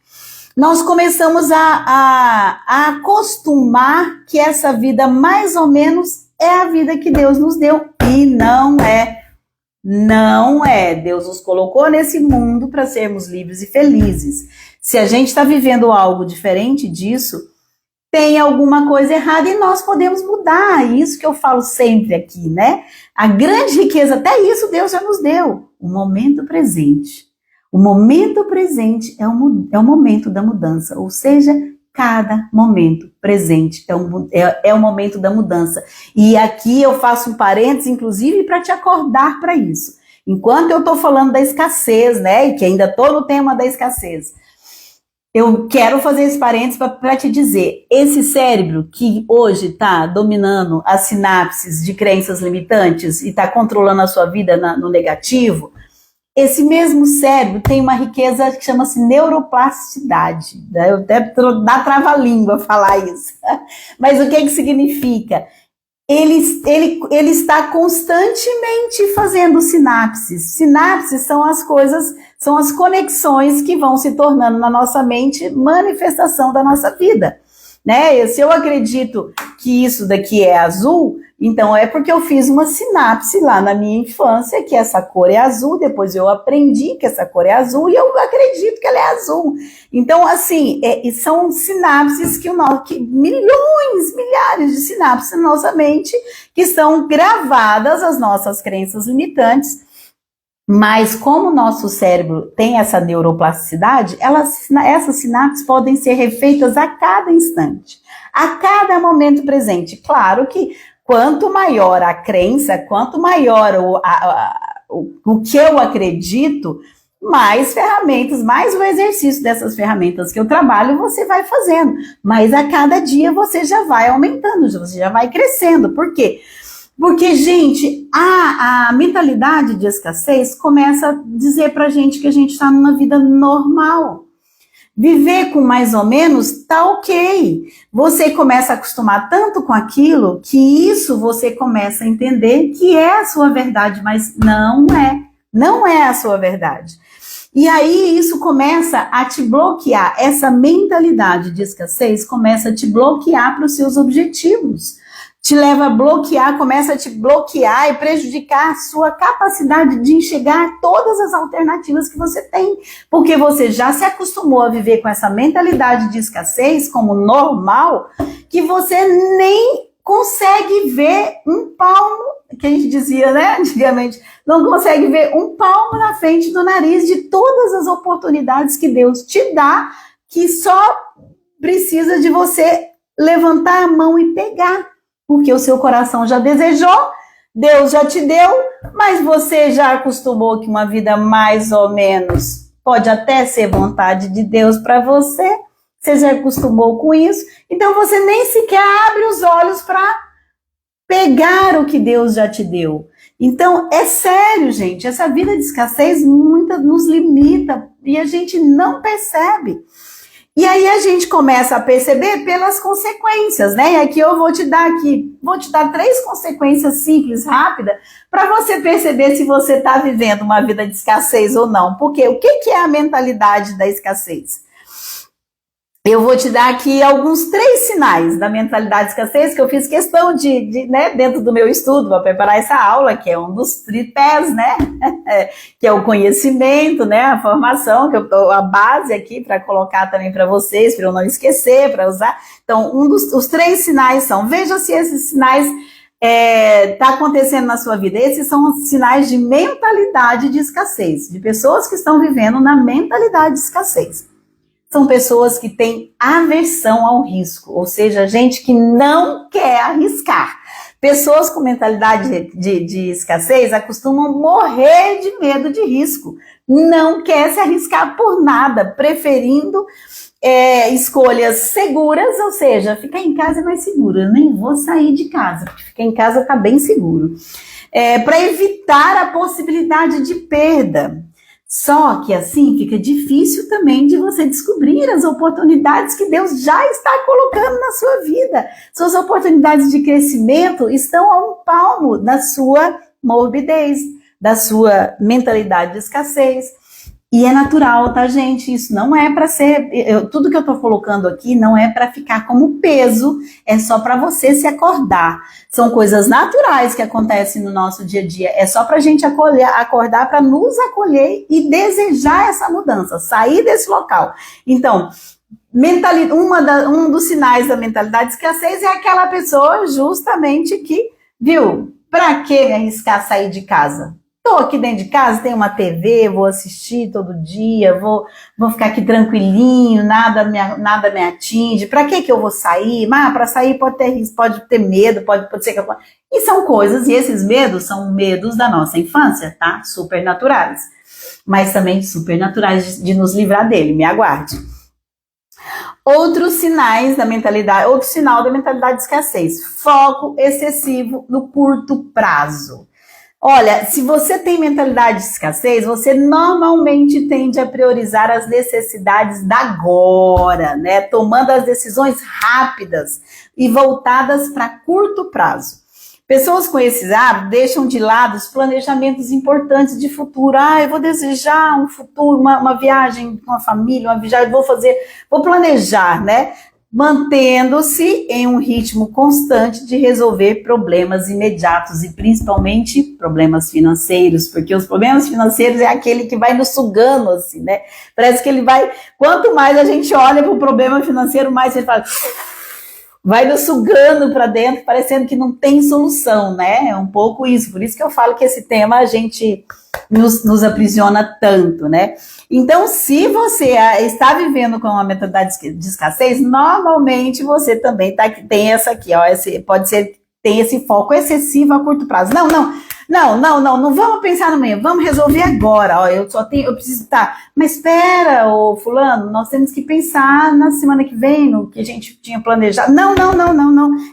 nós começamos a acostumar que essa vida mais ou menos é a vida que Deus nos deu, e não é. Não é. Deus nos colocou nesse mundo para sermos livres e felizes. Se a gente está vivendo algo diferente disso, tem alguma coisa errada e nós podemos mudar. Isso que eu falo sempre aqui, né? A grande riqueza, até isso Deus já nos deu. O momento presente. O momento presente é o momento da mudança, ou seja, cada momento presente é o momento da mudança. E aqui eu faço um parênteses, inclusive, para te acordar para isso. Enquanto eu estou falando da escassez, né, e que ainda estou no tema da escassez, eu quero fazer esse parênteses para te dizer, esse cérebro que hoje está dominando as sinapses de crenças limitantes e está controlando a sua vida no negativo, esse mesmo cérebro tem uma riqueza que chama-se neuroplasticidade. Eu até dá trava-língua falar isso. Mas o que significa? Ele está constantemente fazendo sinapses. Sinapses são as coisas, são as conexões que vão se tornando na nossa mente manifestação da nossa vida. Né? Se eu acredito que isso daqui é azul, então é porque eu fiz uma sinapse lá na minha infância que essa cor é azul, depois eu aprendi que essa cor é azul e eu acredito que ela é azul. Então, assim, são sinapses que milhões, milhares de sinapses na nossa mente que estão gravadas as nossas crenças limitantes. Mas como o nosso cérebro tem essa neuroplasticidade, essas sinapses podem ser refeitas a cada instante, a cada momento presente. Claro que quanto maior a crença, quanto maior o que eu acredito, mais ferramentas, mais o exercício dessas ferramentas que eu trabalho, você vai fazendo. Mas a cada dia você já vai aumentando, você já vai crescendo. Por quê? Porque, gente, a mentalidade de escassez começa a dizer pra gente que a gente está numa vida normal. Viver com mais ou menos tá ok. Você começa a acostumar tanto com aquilo que isso você começa a entender que é a sua verdade, mas não é. Não é a sua verdade. E aí isso começa a te bloquear. Essa mentalidade de escassez começa a te bloquear para os seus objetivos. Te leva a bloquear, começa a te bloquear e prejudicar a sua capacidade de enxergar todas as alternativas que você tem, porque você já se acostumou a viver com essa mentalidade de escassez como normal, que você nem consegue ver um palmo, que a gente dizia, né, antigamente, não consegue ver um palmo na frente do nariz de todas as oportunidades que Deus te dá, que só precisa de você levantar a mão e pegar. Porque o seu coração já desejou, Deus já te deu, mas você já acostumou que uma vida mais ou menos pode até ser vontade de Deus para você, você já acostumou com isso, então você nem sequer abre os olhos para pegar o que Deus já te deu. Então, é sério, gente, essa vida de escassez nos limita e a gente não percebe. E aí a gente começa a perceber pelas consequências, né? E aqui eu vou te dar 3 consequências simples, rápidas, para você perceber se você está vivendo uma vida de escassez ou não. Porque o que é a mentalidade da escassez? Eu vou te dar aqui alguns 3 sinais da mentalidade de escassez que eu fiz questão né, dentro do meu estudo, para preparar essa aula, que é um dos tripés, né? Que é o conhecimento, né? A formação, que eu tô a base aqui para colocar também para vocês, para eu não esquecer, para usar. Então, os 3 sinais são, veja se esses sinais tá acontecendo na sua vida. Esses são os sinais de mentalidade de escassez, de pessoas que estão vivendo na mentalidade de escassez. São pessoas que têm aversão ao risco, ou seja, gente que não quer arriscar. Pessoas com mentalidade de escassez acostumam morrer de medo de risco, não quer se arriscar por nada, preferindo escolhas seguras, ou seja, ficar em casa é mais seguro, eu nem vou sair de casa, porque ficar em casa está bem seguro. Para evitar a possibilidade de perda. Só que assim fica difícil também de você descobrir as oportunidades que Deus já está colocando na sua vida. Suas oportunidades de crescimento estão a um palmo da sua morbidez, da sua mentalidade de escassez. E é natural, tá, gente? Isso não é para ser... tudo que eu tô colocando aqui não é para ficar como peso, é só para você se acordar. São coisas naturais que acontecem no nosso dia a dia. É só pra gente acordar para nos acolher e desejar essa mudança, sair desse local. Então, um dos sinais da mentalidade de escassez é aquela pessoa justamente que, viu, para que me arriscar sair de casa? Estou aqui dentro de casa, tenho uma TV, vou assistir todo dia, vou ficar aqui tranquilinho, nada me atinge. Para que eu vou sair? Para sair pode ter medo, pode ser que eu... E são coisas, e esses medos são medos da nossa infância, tá? Super naturais. Mas também super naturais de nos livrar dele, me aguarde. Outros sinais da mentalidade, outro sinal da mentalidade de escassez: foco excessivo no curto prazo. Olha, se você tem mentalidade de escassez, você normalmente tende a priorizar as necessidades da agora, né? Tomando as decisões rápidas e voltadas para curto prazo. Pessoas com esses hábitos deixam de lado os planejamentos importantes de futuro. Eu vou desejar um futuro, uma viagem com a família, uma viagem, vou planejar, né? Mantendo-se em um ritmo constante de resolver problemas imediatos e principalmente problemas financeiros, porque os problemas financeiros é aquele que vai nos sugando, assim, né? Parece que ele vai, quanto mais a gente olha para o problema financeiro, mais ele fala, vai nos sugando para dentro, parecendo que não tem solução, né? É um pouco isso, por isso que eu falo que esse tema a gente nos aprisiona tanto, né? Então, se você está vivendo com uma mentalidade de escassez, normalmente você também tem essa aqui, ó, tem esse foco excessivo a curto prazo. Não vamos pensar no amanhã, vamos resolver agora, ó, eu preciso estar, mas espera, ô fulano, nós temos que pensar na semana que vem, no que a gente tinha planejado. Não,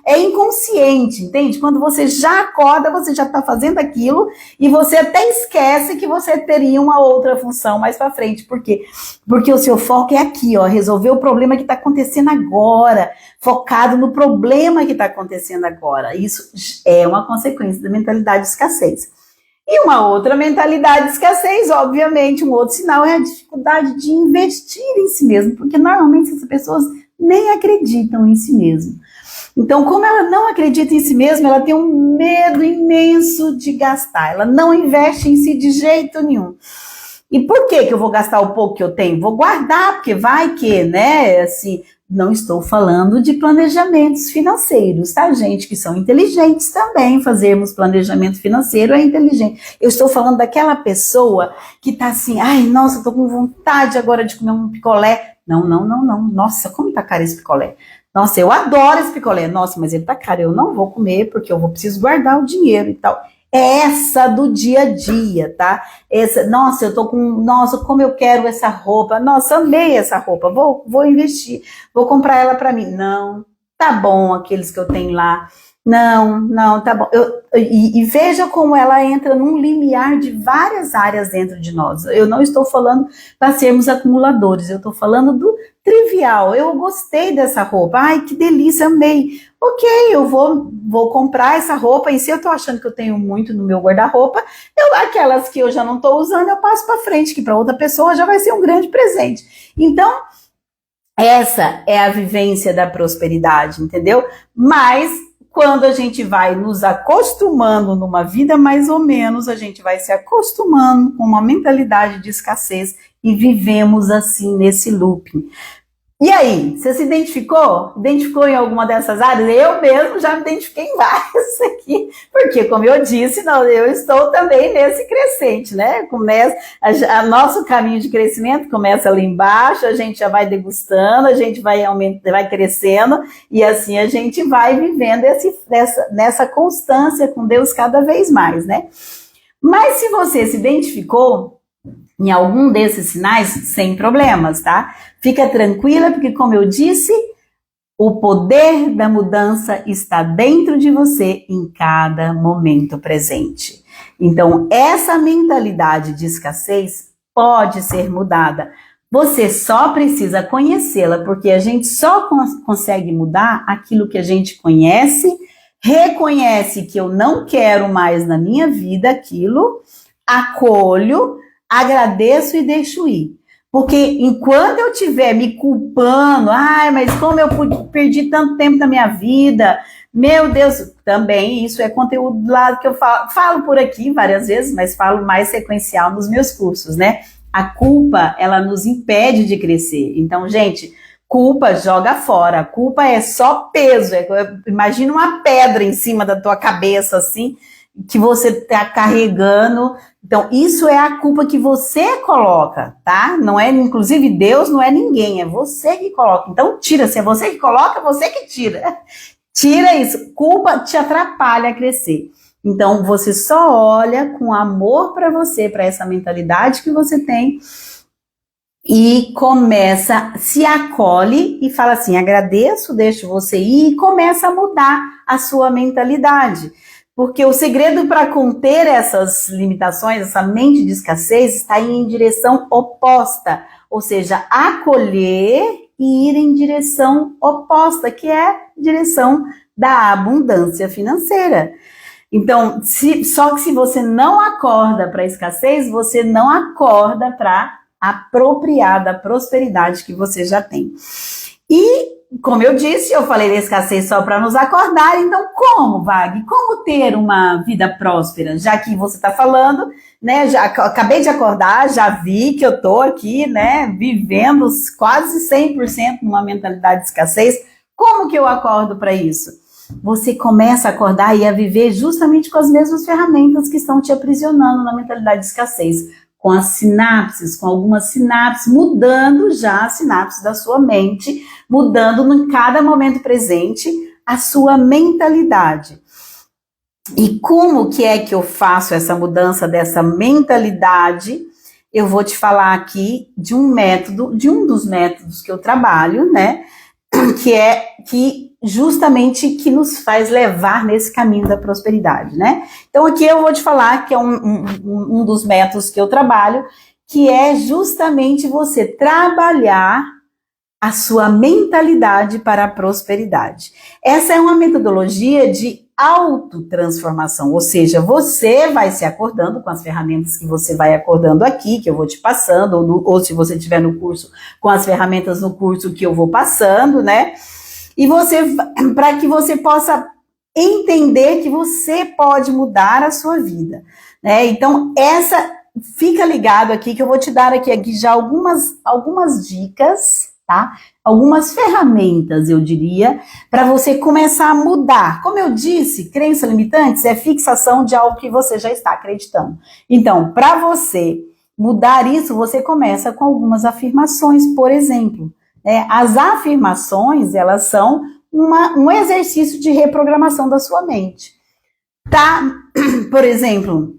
é inconsciente, entende? Quando você já acorda, você já está fazendo aquilo e você até esquece que você teria uma outra função mais para frente. Por quê? Porque o seu foco é aqui, ó, resolver o problema que está acontecendo agora, focado no problema que está acontecendo agora. Isso é uma consequência da mentalidade de escassez. E uma outra mentalidade de escassez, obviamente, um outro sinal é a dificuldade de investir em si mesmo, porque normalmente essas pessoas nem acreditam em si mesmo. Então, como ela não acredita em si mesma, ela tem um medo imenso de gastar, ela não investe em si de jeito nenhum. E por que eu vou gastar o pouco que eu tenho? Vou guardar, porque vai que, né, assim... Não estou falando de planejamentos financeiros, tá, gente? Que são inteligentes também. Fazermos planejamento financeiro é inteligente. Eu estou falando daquela pessoa que tá assim, nossa, tô com vontade agora de comer um picolé. Não. Nossa, como tá caro esse picolé? Nossa, eu adoro esse picolé. Nossa, mas ele tá caro. Eu não vou comer porque eu preciso guardar o dinheiro e tal. É essa do dia a dia, tá? Nossa, como eu quero essa roupa. Nossa, amei essa roupa. Vou investir. Vou comprar ela para mim. Não, tá bom aqueles que eu tenho lá. Não, tá bom. E veja como ela entra num limiar de várias áreas dentro de nós. Eu não estou falando para sermos acumuladores. Eu estou falando do trivial. Eu gostei dessa roupa. Ai, que delícia, amei. Ok, eu vou comprar essa roupa, e se eu tô achando que eu tenho muito no meu guarda-roupa, aquelas que eu já não tô usando, eu passo para frente, que para outra pessoa já vai ser um grande presente. Então, essa é a vivência da prosperidade, entendeu? Mas, quando a gente vai nos acostumando numa vida mais ou menos, a gente vai se acostumando com uma mentalidade de escassez e vivemos assim nesse looping. E aí, você se identificou? Identificou em alguma dessas áreas? Eu mesmo já me identifiquei em várias aqui, porque, como eu disse, eu estou também nesse crescente, né? Nosso caminho de crescimento começa ali embaixo, a gente já vai degustando, a gente vai crescendo, e assim a gente vai vivendo nessa constância com Deus cada vez mais, né? Mas se você se identificou em algum desses sinais, sem problemas, tá? Fica tranquila, porque, como eu disse, o poder da mudança está dentro de você em cada momento presente. Então, essa mentalidade de escassez pode ser mudada. Você só precisa conhecê-la, porque a gente só consegue mudar aquilo que a gente conhece, reconhece que eu não quero mais na minha vida aquilo, acolho, agradeço e deixo ir. Porque enquanto eu estiver me culpando, mas como eu perdi tanto tempo da minha vida, meu Deus, também isso é conteúdo lá que eu falo por aqui várias vezes, mas falo mais sequencial nos meus cursos, né? A culpa, ela nos impede de crescer. Então, gente, culpa joga fora. Culpa é só peso. Imagina uma pedra em cima da tua cabeça, assim, que você está carregando. Então, isso é a culpa que você coloca, tá? Não é, inclusive, Deus não é ninguém, é você que coloca. Então, tira. Se é você que coloca, é você que tira. Tira isso. Culpa te atrapalha a crescer. Então, você só olha com amor para você, para essa mentalidade que você tem, e começa, se acolhe e fala assim, agradeço, deixo você ir, e começa a mudar a sua mentalidade. Porque o segredo para conter essas limitações, essa mente de escassez, está em direção oposta, ou seja, acolher e ir em direção oposta, que é a direção da abundância financeira. Então, só que se você não acorda para a escassez, você não acorda para apropriar da prosperidade que você já tem. E, como eu disse, eu falei da escassez só para nos acordar, então como, Vag? Como ter uma vida próspera? Já que você está falando, né, já acabei de acordar, já vi que eu estou aqui, né, vivendo quase 100% numa mentalidade de escassez. Como que eu acordo para isso? Você começa a acordar e a viver justamente com as mesmas ferramentas que estão te aprisionando na mentalidade de escassez, com as sinapses, com algumas sinapses, mudando já as sinapses da sua mente, mudando em cada momento presente a sua mentalidade. E como que é que eu faço essa mudança dessa mentalidade? Eu vou te falar aqui de um método, de um dos métodos que eu trabalho, né? Que justamente que nos faz levar nesse caminho da prosperidade, né? Então aqui eu vou te falar que é um dos métodos que eu trabalho, que é justamente você trabalhar a sua mentalidade para a prosperidade. Essa é uma metodologia de autotransformação, ou seja, você vai se acordando com as ferramentas que você vai acordando aqui, que eu vou te passando, ou se você estiver no curso, com as ferramentas no curso que eu vou passando, né? E para que você possa entender que você pode mudar a sua vida, né? Então, fica ligado aqui que eu vou te dar aqui já algumas dicas, tá? Algumas ferramentas, eu diria, para você começar a mudar. Como eu disse, crenças limitantes é fixação de algo que você já está acreditando. Então, para você mudar isso, você começa com algumas afirmações, por exemplo. As afirmações, elas são um exercício de reprogramação da sua mente. Tá? Por exemplo,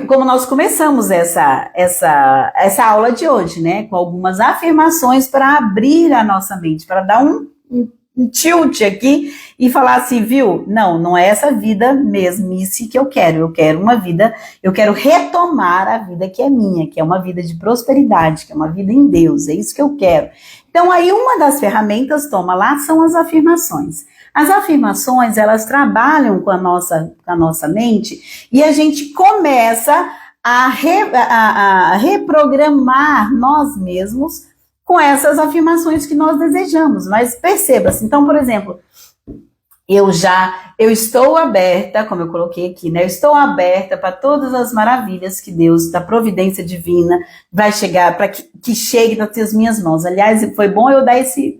como nós começamos essa aula de hoje, né? Com algumas afirmações para abrir a nossa mente, para dar um tilt aqui e falar assim, viu? Não é essa vida mesmice que eu quero. Eu quero uma vida, eu quero retomar a vida que é minha, que é uma vida de prosperidade, que é uma vida em Deus, é isso que eu quero. Então aí uma das ferramentas, toma lá, são as afirmações. As afirmações, elas trabalham com a nossa mente e a gente começa a reprogramar nós mesmos com essas afirmações que nós desejamos. Mas perceba-se, então, por exemplo, eu estou aberta, como eu coloquei aqui, né? Eu estou aberta para todas as maravilhas que Deus, da providência divina, vai chegar, para que chegue nas minhas mãos. Aliás, foi bom eu dar esse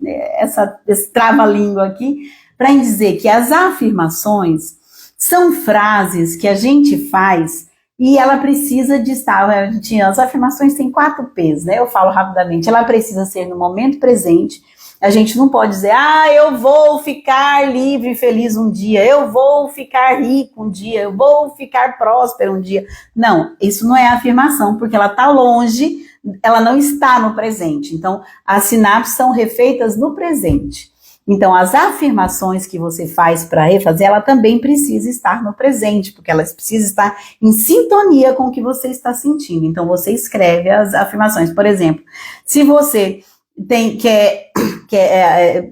trava-língua aqui, para dizer que as afirmações são frases que a gente faz e ela precisa de estar, as afirmações têm 4 P's, né? Eu falo rapidamente, ela precisa ser no momento presente. A gente não pode dizer, eu vou ficar livre e feliz um dia, eu vou ficar rico um dia, eu vou ficar próspero um dia. Não, isso não é afirmação, porque ela está longe, ela não está no presente. Então, as sinapses são refeitas no presente. Então, as afirmações que você faz para refazer, ela também precisa estar no presente, porque ela precisa estar em sintonia com o que você está sentindo. Então, você escreve as afirmações. Por exemplo, se você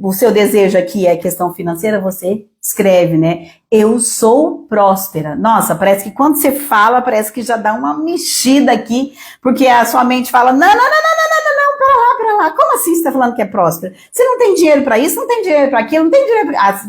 o seu desejo aqui é questão financeira, você escreve, né? Eu sou próspera. Nossa, parece que quando você fala, parece que já dá uma mexida aqui, porque a sua mente fala, não, pera lá, como assim você está falando que é próspera? Você não tem dinheiro para isso, não tem dinheiro para aquilo, não tem dinheiro para...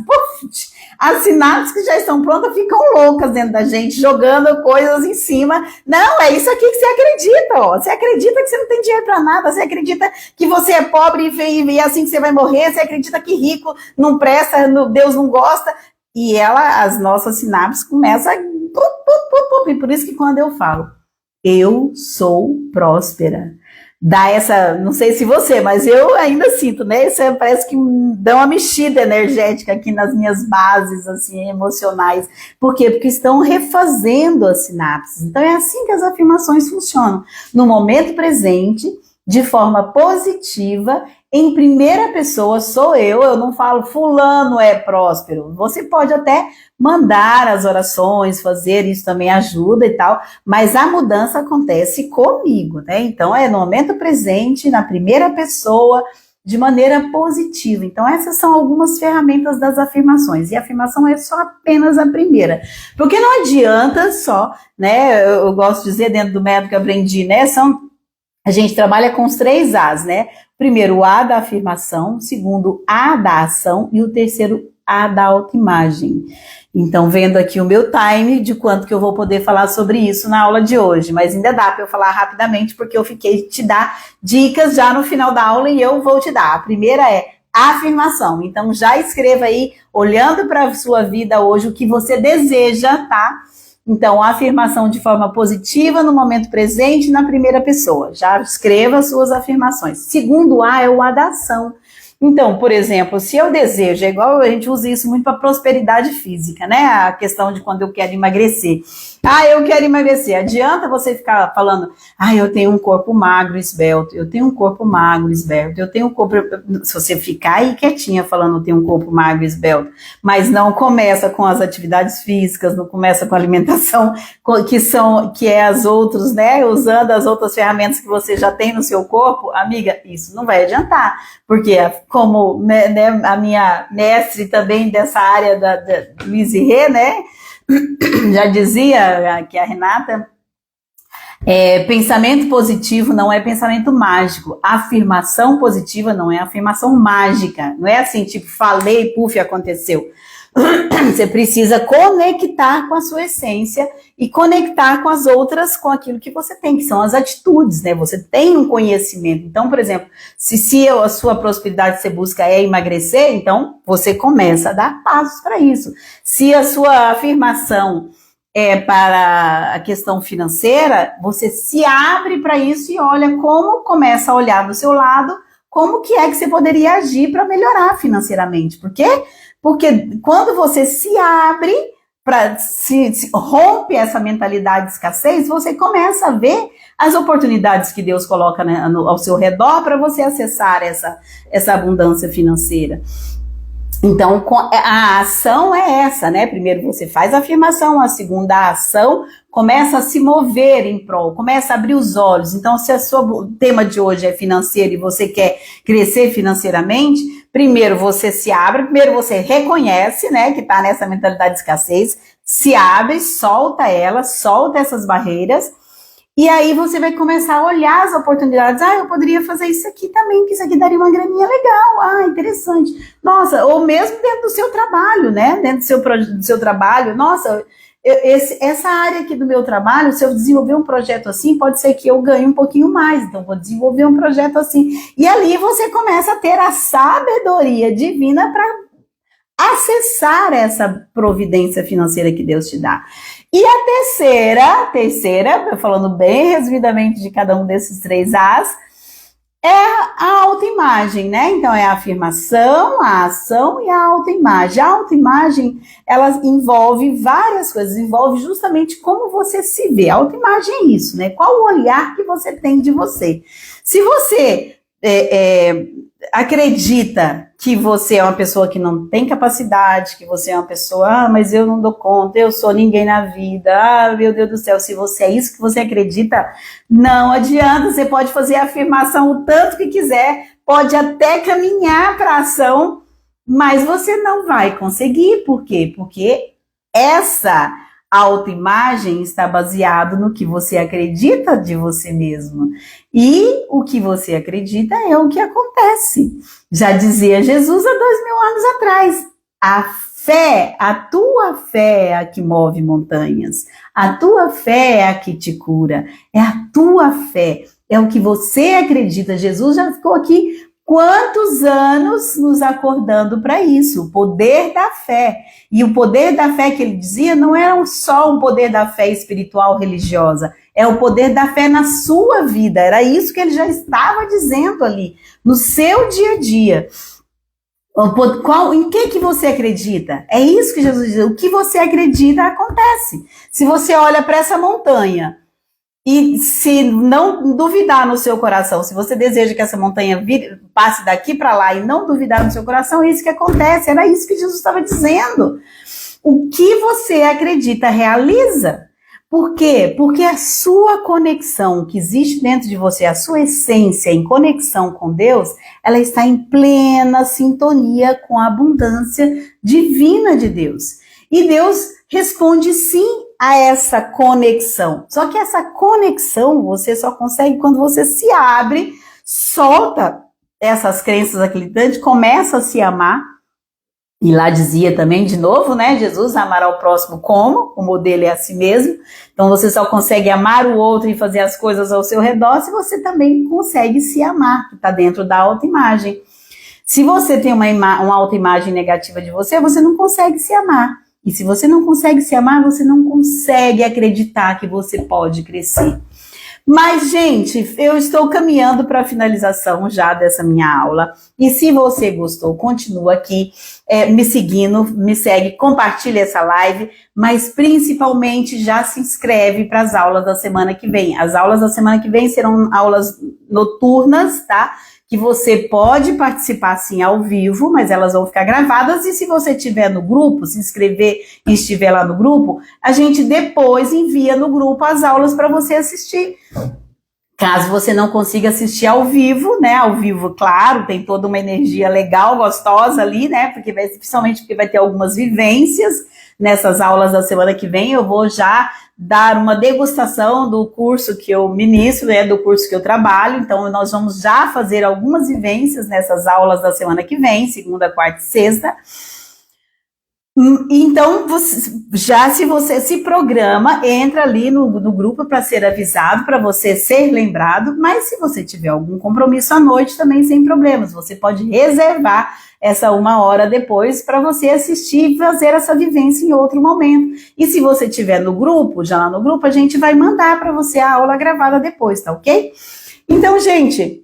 As sinapses que já estão prontas ficam loucas dentro da gente, jogando coisas em cima. Não, é isso aqui que você acredita, ó. Você acredita que você não tem dinheiro para nada, você acredita que você é pobre e é assim que você vai morrer, você acredita que rico não presta, Deus não gosta. E as nossas sinapses começam a... E por isso que quando eu falo, eu sou próspera, dá essa, não sei se você, mas eu ainda sinto, né? Isso parece que dá uma mexida energética aqui nas minhas bases, assim, emocionais. Por quê? Porque estão refazendo as sinapses. Então é assim que as afirmações funcionam. No momento presente, de forma positiva, em primeira pessoa, sou eu não falo fulano é próspero. Você pode até mandar as orações, fazer isso também ajuda e tal, mas a mudança acontece comigo, né? Então é no momento presente, na primeira pessoa, de maneira positiva. Então essas são algumas ferramentas das afirmações, e a afirmação é só apenas a primeira, porque não adianta só, né? Eu gosto de dizer dentro do método que eu aprendi, né? A gente trabalha com os 3 As, né? Primeiro, o A da afirmação, segundo, A da ação, e o terceiro, A da autoimagem. Então, vendo aqui o meu time de quanto que eu vou poder falar sobre isso na aula de hoje, mas ainda dá para eu falar rapidamente, porque eu fiquei te dar dicas já no final da aula e eu vou te dar. A primeira é afirmação. Então, já escreva aí, olhando para a sua vida hoje, o que você deseja, tá? Então, a afirmação de forma positiva no momento presente, na primeira pessoa. Já escreva as suas afirmações. Segundo A é o A da ação. Então, por exemplo, se eu desejo, é igual a gente usa isso muito para prosperidade física, né? A questão de quando eu quero emagrecer. Eu quero emagrecer. Adianta você ficar falando, eu tenho um corpo magro, esbelto, eu tenho um corpo magro, esbelto, eu tenho um corpo... Se você ficar aí quietinha falando, eu tenho um corpo magro, esbelto, mas não começa com as atividades físicas, não começa com a alimentação, que é as outras, né? Usando as outras ferramentas que você já tem no seu corpo, amiga, isso não vai adiantar, porque como, né, a minha mestre também dessa área da Louise Hay, né? Já dizia que a Renata, pensamento positivo não é pensamento mágico, afirmação positiva não é afirmação mágica, não é assim, tipo, falei, puf, aconteceu. Você precisa conectar com a sua essência e conectar com as outras, com aquilo que você tem, que são as atitudes, né? Você tem um conhecimento. Então, por exemplo, se a sua prosperidade que você busca é emagrecer, então você começa a dar passos para isso. Se a sua afirmação é para a questão financeira, você se abre para isso e olha como começa a olhar do seu lado, como que é que você poderia agir para melhorar financeiramente. Por quê? Porque quando você se abre, se rompe essa mentalidade de escassez, você começa a ver as oportunidades que Deus coloca, né, ao seu redor para você acessar essa abundância financeira. Então, a ação é essa, né? Primeiro você faz a afirmação, a segunda ação começa a se mover em prol, começa a abrir os olhos. Então, se o tema de hoje é financeiro e você quer crescer financeiramente, primeiro você se abre, primeiro você reconhece, né, que está nessa mentalidade de escassez, se abre, solta essas barreiras, e aí você vai começar a olhar as oportunidades. Eu poderia fazer isso aqui também, que isso aqui daria uma graninha legal. Interessante. Nossa, ou mesmo dentro do seu trabalho, né? Dentro do seu trabalho. Nossa, essa área aqui do meu trabalho, se eu desenvolver um projeto assim, pode ser que eu ganhe um pouquinho mais. Então, vou desenvolver um projeto assim. E ali você começa a ter a sabedoria divina para acessar essa providência financeira que Deus te dá. E a terceira, falando bem resumidamente de cada um desses 3 As, é a autoimagem, né? Então, é a afirmação, a ação e a autoimagem. A autoimagem, ela envolve várias coisas, envolve justamente como você se vê. A autoimagem é isso, né? Qual o olhar que você tem de você? Se você acredita que você é uma pessoa que não tem capacidade, que você é uma pessoa, mas eu não dou conta, eu sou ninguém na vida, meu Deus do céu, se você é isso que você acredita, não adianta, você pode fazer a afirmação o tanto que quiser, pode até caminhar para a ação, mas você não vai conseguir. Por quê? Porque essa autoimagem está baseada no que você acredita de você mesmo. E o que você acredita é o que acontece. Já dizia Jesus há 2000 anos atrás. A tua fé é a que move montanhas. A tua fé é a que te cura. É a tua fé. É o que você acredita. Jesus já ficou aqui quantos anos nos acordando para isso, o poder da fé. E o poder da fé que ele dizia não era só um poder da fé espiritual religiosa, é o poder da fé na sua vida. Era isso que ele já estava dizendo ali, no seu dia a dia. Em que você acredita? É isso que Jesus diz. O que você acredita acontece. Se você olha para essa montanha, e se não duvidar no seu coração, se você deseja que essa montanha passe daqui para lá e não duvidar no seu coração, é isso que acontece. Era isso que Jesus estava dizendo. O que você acredita realiza. Por quê? Porque a sua conexão que existe dentro de você, a sua essência em conexão com Deus, ela está em plena sintonia com a abundância divina de Deus. E Deus responde sim a essa conexão. Só que essa conexão você só consegue quando você se abre, solta essas crenças acreditantes, começa a se amar. E lá dizia também, de novo, né, Jesus, amar ao próximo como? O modelo é a si mesmo. Então você só consegue amar o outro e fazer as coisas ao seu redor se você também consegue se amar, que está dentro da autoimagem. Se você tem uma autoimagem negativa de você, você não consegue se amar. E se você não consegue se amar, você não consegue acreditar que você pode crescer. Mas, gente, eu estou caminhando para a finalização já dessa minha aula. E se você gostou, continua aqui me seguindo, me segue, compartilha essa live, mas principalmente já se inscreve para as aulas da semana que vem. As aulas da semana que vem serão aulas noturnas, tá? Que você pode participar sim ao vivo, mas elas vão ficar gravadas, e se você estiver no grupo, se inscrever e estiver lá no grupo, a gente depois envia no grupo as aulas para você assistir. Caso você não consiga assistir ao vivo, né, ao vivo, claro, tem toda uma energia legal, gostosa ali, né, principalmente porque vai ter algumas vivências nessas aulas da semana que vem. Eu vou já dar uma degustação do curso que eu ministro, né, do curso que eu trabalho. Então nós vamos já fazer algumas vivências nessas aulas da semana que vem, segunda, quarta e sexta. Então, se você se programa, entra ali no grupo para ser avisado, para você ser lembrado, mas se você tiver algum compromisso à noite, também sem problemas, você pode reservar essa 1 hora depois para você assistir e fazer essa vivência em outro momento. E se você estiver no grupo, já lá no grupo, a gente vai mandar para você a aula gravada depois, tá ok? Então, gente,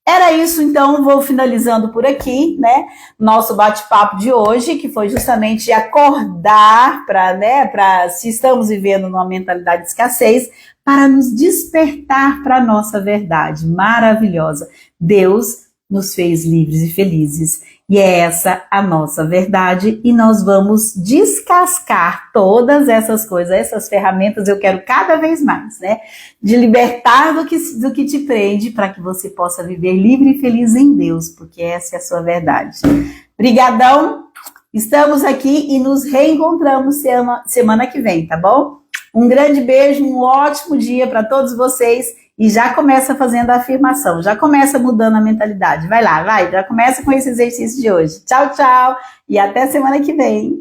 era isso, então, vou finalizando por aqui, né, nosso bate-papo de hoje, que foi justamente acordar para se estamos vivendo numa mentalidade de escassez, para nos despertar para a nossa verdade maravilhosa. Deus nos fez livres e felizes, e é essa a nossa verdade, e nós vamos descascar todas essas coisas, essas ferramentas. Eu quero cada vez mais, né, de libertar do que te prende, para que você possa viver livre e feliz em Deus, porque essa é a sua verdade. Brigadão, estamos aqui e nos reencontramos semana que vem, tá bom? Um grande beijo, um ótimo dia para todos vocês. E já começa fazendo a afirmação, já começa mudando a mentalidade. Vai lá, já começa com esse exercício de hoje. Tchau, tchau, e até semana que vem.